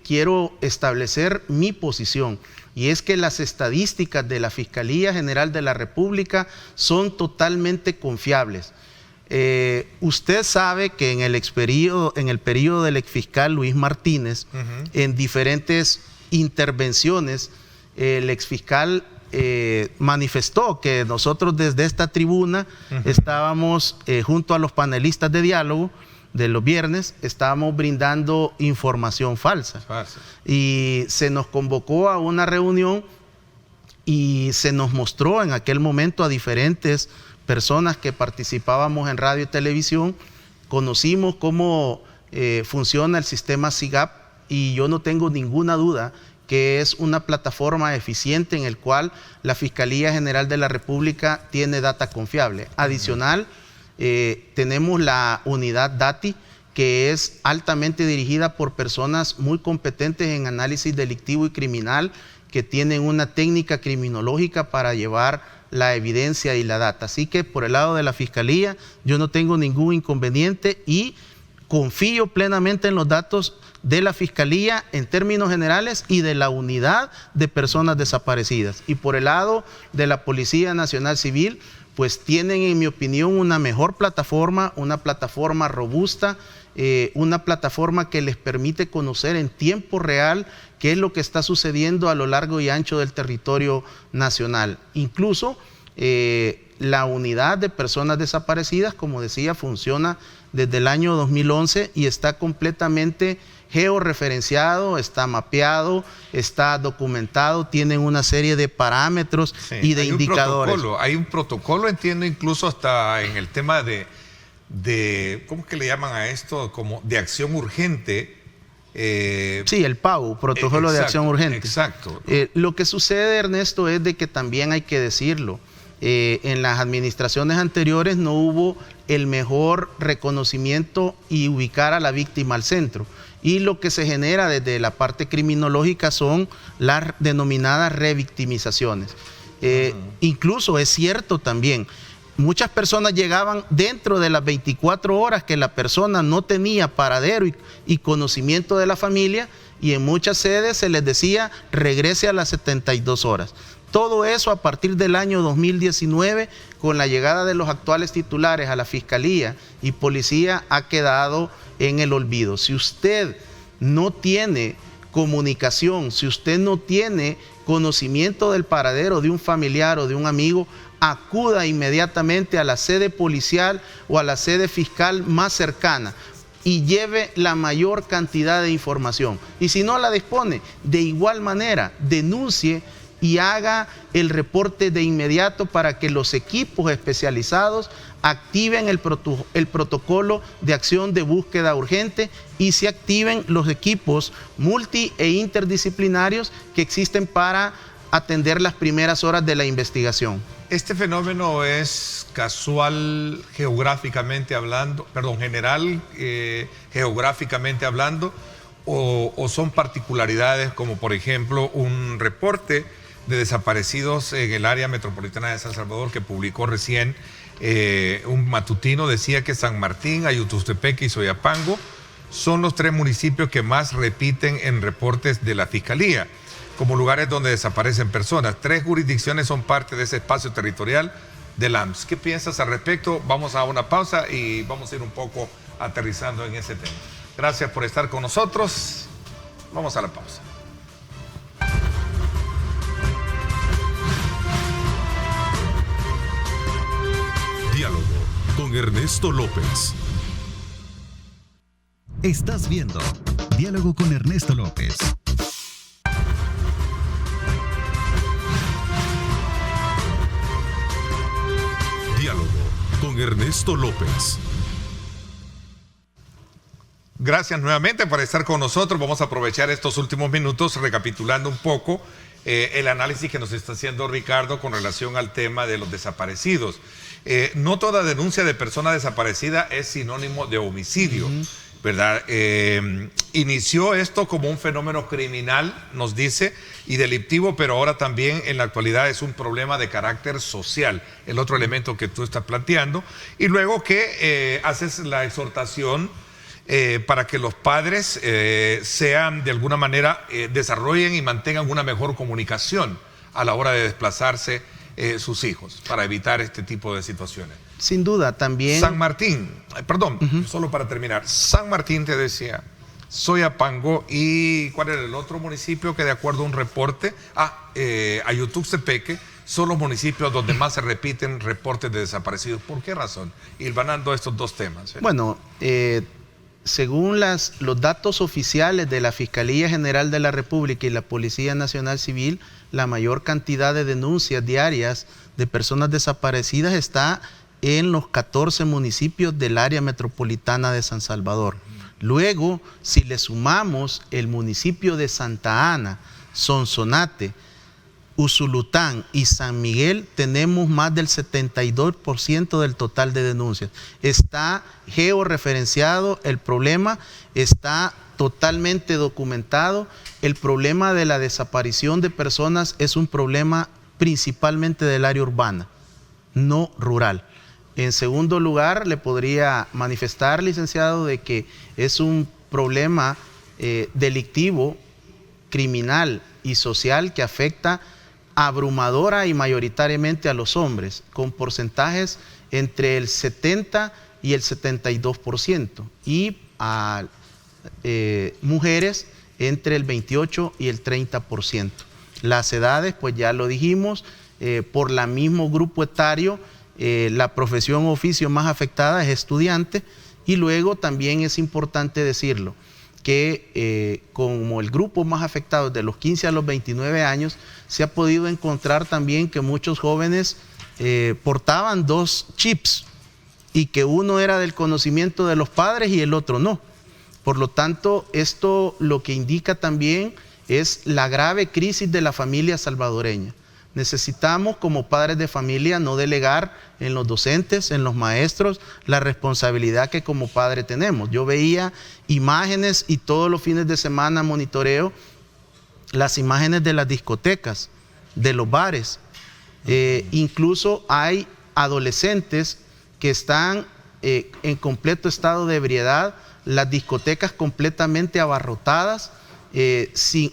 quiero establecer mi posición, y es que las estadísticas de la Fiscalía General de la República son totalmente confiables. Usted sabe que en el periodo del exfiscal Luis Martínez, en diferentes intervenciones, el exfiscal manifestó que nosotros desde esta tribuna estábamos junto a los panelistas de diálogo de los viernes, estábamos brindando información falsa. Y se nos convocó a una reunión y se nos mostró en aquel momento a diferentes personas que participábamos en radio y televisión. Conocimos cómo funciona el sistema SIGAP y yo no tengo ninguna duda que es una plataforma eficiente en el cual la Fiscalía General de la República tiene data confiable. Adicional, tenemos la unidad DATI, que es altamente dirigida por personas muy competentes en análisis delictivo y criminal, que tienen una técnica criminológica para llevar la evidencia y la data. Así que por el lado de la Fiscalía yo no tengo ningún inconveniente y confío plenamente en los datos de la Fiscalía en términos generales y de la Unidad de Personas Desaparecidas. Y por el lado de la Policía Nacional Civil, pues tienen, en mi opinión, una mejor plataforma, una plataforma robusta, una plataforma que les permite conocer en tiempo real qué es lo que está sucediendo a lo largo y ancho del territorio nacional. Incluso la Unidad de Personas Desaparecidas, como decía, funciona desde el año 2011 y está completamente georreferenciado, está mapeado, está documentado, tienen una serie de parámetros y de indicadores. Hay un protocolo, entiendo, incluso hasta en el tema de ¿cómo es que le llaman a esto? Como de acción urgente. Sí, el PAU, Protocolo de Acción Urgente. Exacto. Lo que sucede, Ernesto, es de que también hay que decirlo, en las administraciones anteriores no hubo el mejor reconocimiento y ubicar a la víctima al centro. Y lo que se genera desde la parte criminológica son las denominadas revictimizaciones. Incluso es cierto también, muchas personas llegaban dentro de las 24 horas que la persona no tenía paradero y conocimiento de la familia, y en muchas sedes se les decía regrese a las 72 horas. Todo eso a partir del año 2019, con la llegada de los actuales titulares a la Fiscalía y Policía, ha quedado en el olvido. Si usted no tiene comunicación, si usted no tiene conocimiento del paradero de un familiar o de un amigo, acuda inmediatamente a la sede policial o a la sede fiscal más cercana y lleve la mayor cantidad de información. Y si no la dispone, de igual manera, denuncie y haga el reporte de inmediato para que los equipos especializados activen el protocolo de acción de búsqueda urgente y se activen los equipos multi e interdisciplinarios que existen para atender las primeras horas de la investigación. ¿Este fenómeno es casual geográficamente hablando, general geográficamente hablando, o son particularidades como por ejemplo un reporte de desaparecidos en el área metropolitana de San Salvador que publicó recién un matutino? Decía que San Martín, Ayutustepeque y Soyapango son los 3 municipios que más repiten en reportes de la Fiscalía como lugares donde desaparecen personas. 3 jurisdicciones son parte de ese espacio territorial del AMS. ¿Qué piensas al respecto? Vamos a una pausa y vamos a ir un poco aterrizando en ese tema. Gracias por estar con nosotros. Vamos a la pausa. Diálogo con Ernesto López. Estás viendo Diálogo con Ernesto López. Diálogo con Ernesto López. Gracias nuevamente por estar con nosotros. Vamos a aprovechar estos últimos minutos recapitulando un poco el análisis que nos está haciendo Ricardo con relación al tema de los desaparecidos. No toda denuncia de persona desaparecida es sinónimo de homicidio, ¿verdad? Inició esto como un fenómeno criminal, nos dice, y delictivo, pero ahora también en la actualidad es un problema de carácter social, el otro elemento que tú estás planteando, y luego que haces la exhortación para que los padres sean de alguna manera, desarrollen y mantengan una mejor comunicación a la hora de desplazarse sus hijos, para evitar este tipo de situaciones. Sin duda, también... San Martín, solo para terminar, San Martín te decía, Soyapango y ¿cuál era el otro municipio que de acuerdo a un reporte? Ayutuxtepeque, son los municipios donde más se repiten reportes de desaparecidos. ¿Por qué razón? Hilvanando estos dos temas. Bueno, según los datos oficiales de la Fiscalía General de la República y la Policía Nacional Civil, la mayor cantidad de denuncias diarias de personas desaparecidas está en los 14 municipios del área metropolitana de San Salvador. Luego, si le sumamos el municipio de Santa Ana, Sonsonate, Usulután y San Miguel, tenemos más del 72% del total de denuncias. Está georreferenciado el problema, está totalmente documentado. El problema de la desaparición de personas es un problema principalmente del área urbana, no rural. En segundo lugar, le podría manifestar, licenciado, de que es un problema delictivo, criminal y social que afecta abrumadora y mayoritariamente a los hombres, con porcentajes entre el 70 y el 72%, y a mujeres entre el 28 y el 30%. Las edades, pues ya lo dijimos, por el mismo grupo etario, la profesión o oficio más afectada es estudiante, y luego también es importante decirlo, que como el grupo más afectado es de los 15 a los 29 años, se ha podido encontrar también que muchos jóvenes portaban 2 chips y que uno era del conocimiento de los padres y el otro no. Por lo tanto, esto lo que indica también es la grave crisis de la familia salvadoreña. Necesitamos como padres de familia no delegar en los docentes, en los maestros, la responsabilidad que como padre tenemos. Yo veía imágenes y todos los fines de semana monitoreo las imágenes de las discotecas, de los bares. Incluso hay adolescentes que están en completo estado de ebriedad, las discotecas completamente abarrotadas,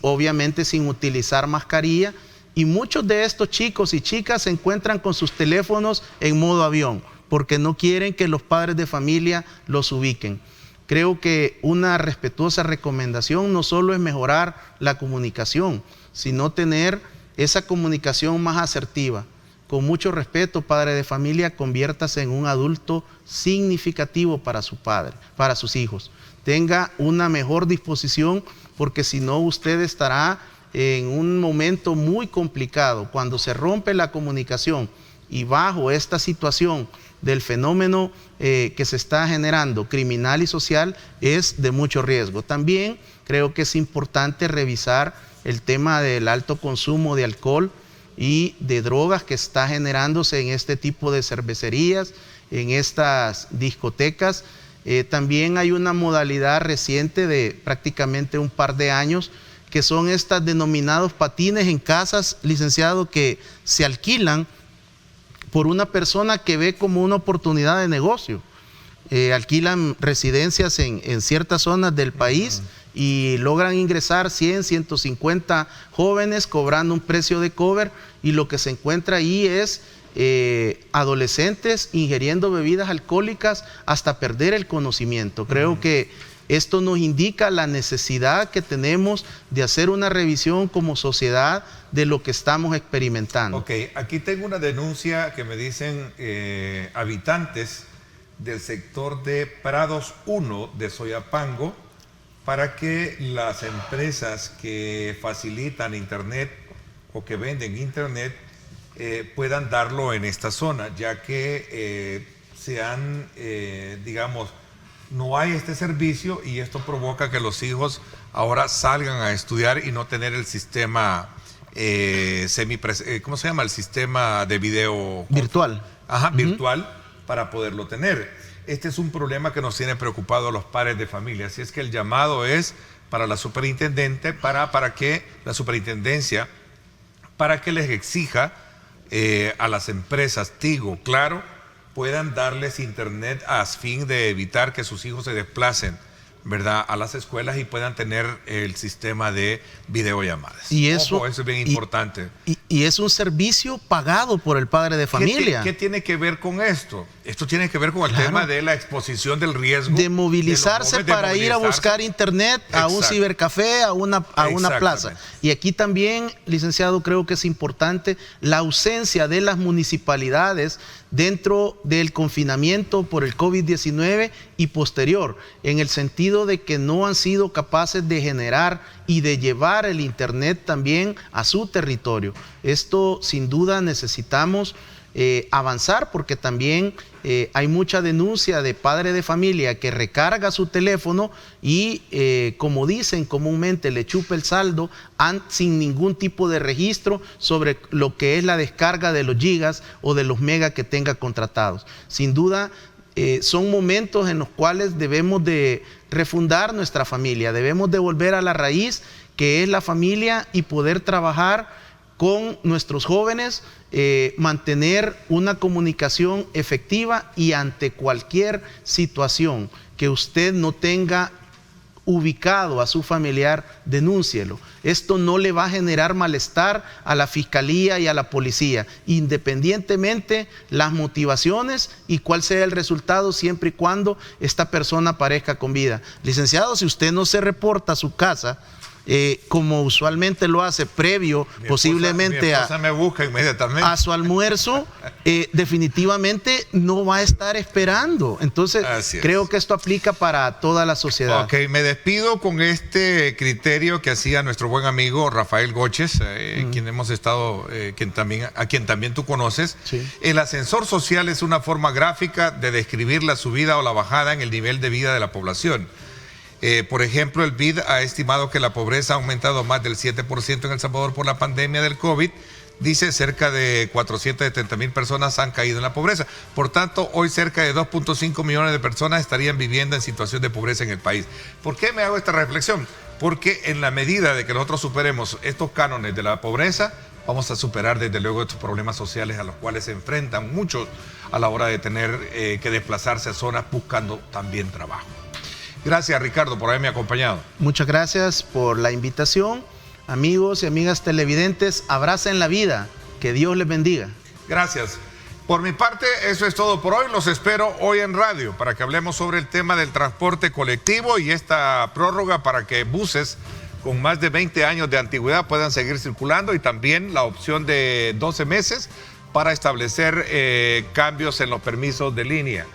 obviamente sin utilizar mascarilla. Y muchos de estos chicos y chicas se encuentran con sus teléfonos en modo avión, porque no quieren que los padres de familia los ubiquen. Creo que una respetuosa recomendación no solo es mejorar la comunicación, sino tener esa comunicación más asertiva. Con mucho respeto, padre de familia, conviértase en un adulto significativo para su padre, para sus hijos. Tenga una mejor disposición, porque si no usted estará en un momento muy complicado. Cuando se rompe la comunicación y bajo esta situación del fenómeno que se está generando, criminal y social, es de mucho riesgo. También creo que es importante revisar el tema del alto consumo de alcohol y de drogas que está generándose en este tipo de cervecerías, en estas discotecas. También hay una modalidad reciente de prácticamente un par de años, que son estas denominados patines en casas, licenciado, que se alquilan por una persona que ve como una oportunidad de negocio. Alquilan residencias en ciertas zonas del país y logran ingresar 100, 150 jóvenes cobrando un precio de cover, y lo que se encuentra ahí es adolescentes ingiriendo bebidas alcohólicas hasta perder el conocimiento. Creo que esto nos indica la necesidad que tenemos de hacer una revisión como sociedad de lo que estamos experimentando. Ok, aquí tengo una denuncia que me dicen habitantes del sector de Prados 1 de Soyapango, para que las empresas que facilitan internet o que venden internet puedan darlo en esta zona, ya que digamos, no hay este servicio, y esto provoca que los hijos ahora salgan a estudiar y no tener el sistema ¿cómo se llama? El sistema de video virtual. Ajá, virtual, para poderlo tener. Este es un problema que nos tiene preocupado a los padres de familia. Así es que el llamado es para la superintendente, para que la superintendencia, para que les exija a las empresas Tigo, Claro, puedan darles internet a fin de evitar que sus hijos se desplacen, ¿verdad?, a las escuelas y puedan tener el sistema de videollamadas. Y eso, ojo, eso es bien importante. Y es un servicio pagado por el padre de familia. ¿Qué tiene que ver con esto? Esto tiene que ver con el tema de la exposición del riesgo. De movilizarse para ir a buscar internet a un cibercafé, a una plaza. Y aquí también, licenciado, creo que es importante la ausencia de las municipalidades dentro del confinamiento por el COVID-19 y posterior, en el sentido de que no han sido capaces de generar y de llevar el internet también a su territorio. Esto sin duda necesitamos avanzar, porque también hay mucha denuncia de padre de familia que recarga su teléfono y como dicen comúnmente, le chupa el saldo sin ningún tipo de registro sobre lo que es la descarga de los gigas o de los megas que tenga contratados. Sin duda son momentos en los cuales debemos de refundar nuestra familia, debemos de volver a la raíz que es la familia y poder trabajar con nuestros jóvenes, mantener una comunicación efectiva y ante cualquier situación que usted no tenga ubicado a su familiar, denúncielo. Esto no le va a generar malestar a la fiscalía y a la policía, independientemente las motivaciones y cuál sea el resultado, siempre y cuando esta persona aparezca con vida. Licenciado, si usted no se reporta a su casa, como usualmente lo hace previo, posiblemente me busca inmediatamente a su almuerzo, definitivamente no va a estar esperando. Entonces, creo que esto aplica para toda la sociedad. Ok, me despido con este criterio que hacía nuestro buen amigo Rafael Goches, quien hemos estado, a quien también tú conoces. Sí. El ascensor social es una forma gráfica de describir la subida o la bajada en el nivel de vida de la población. Por ejemplo, el BID ha estimado que la pobreza ha aumentado más del 7% en El Salvador por la pandemia del COVID. Dice, cerca de 470,000 personas han caído en la pobreza. Por tanto, hoy cerca de 2.5 millones de personas estarían viviendo en situación de pobreza en el país. ¿Por qué me hago esta reflexión? Porque en la medida de que nosotros superemos estos cánones de la pobreza, vamos a superar desde luego estos problemas sociales a los cuales se enfrentan muchos a la hora de tener que desplazarse a zonas buscando también trabajo. Gracias, Ricardo, por haberme acompañado. Muchas gracias por la invitación. Amigos y amigas televidentes, abracen la vida. Que Dios les bendiga. Gracias. Por mi parte, eso es todo por hoy. Los espero hoy en radio para que hablemos sobre el tema del transporte colectivo y esta prórroga para que buses con más de 20 años de antigüedad puedan seguir circulando, y también la opción de 12 meses para establecer cambios en los permisos de línea.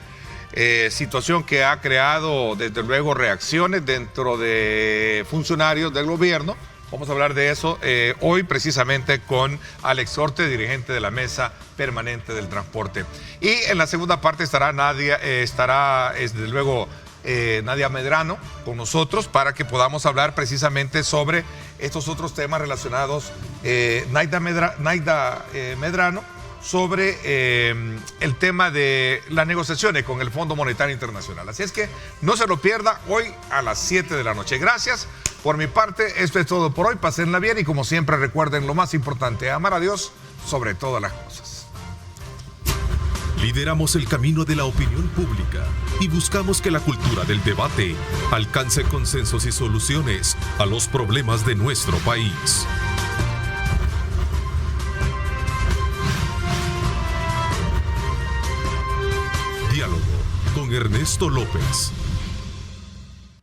Situación que ha creado desde luego reacciones dentro de funcionarios del gobierno. Vamos a hablar de eso hoy precisamente con Alex Orte, dirigente de la Mesa Permanente del Transporte. Y en la segunda parte estará Nadia Medrano con nosotros para que podamos hablar precisamente sobre estos otros temas relacionados. Naida Medrano, sobre el tema de las negociaciones con el Fondo Monetario Internacional. Así es que no se lo pierda hoy a las 7 de la noche. Gracias. Por mi parte, esto es todo por hoy. Pásenla bien y, como siempre, recuerden lo más importante: amar a Dios sobre todas las cosas. Lideramos el camino de la opinión pública y buscamos que la cultura del debate alcance consensos y soluciones a los problemas de nuestro país. Diálogo con Ernesto López.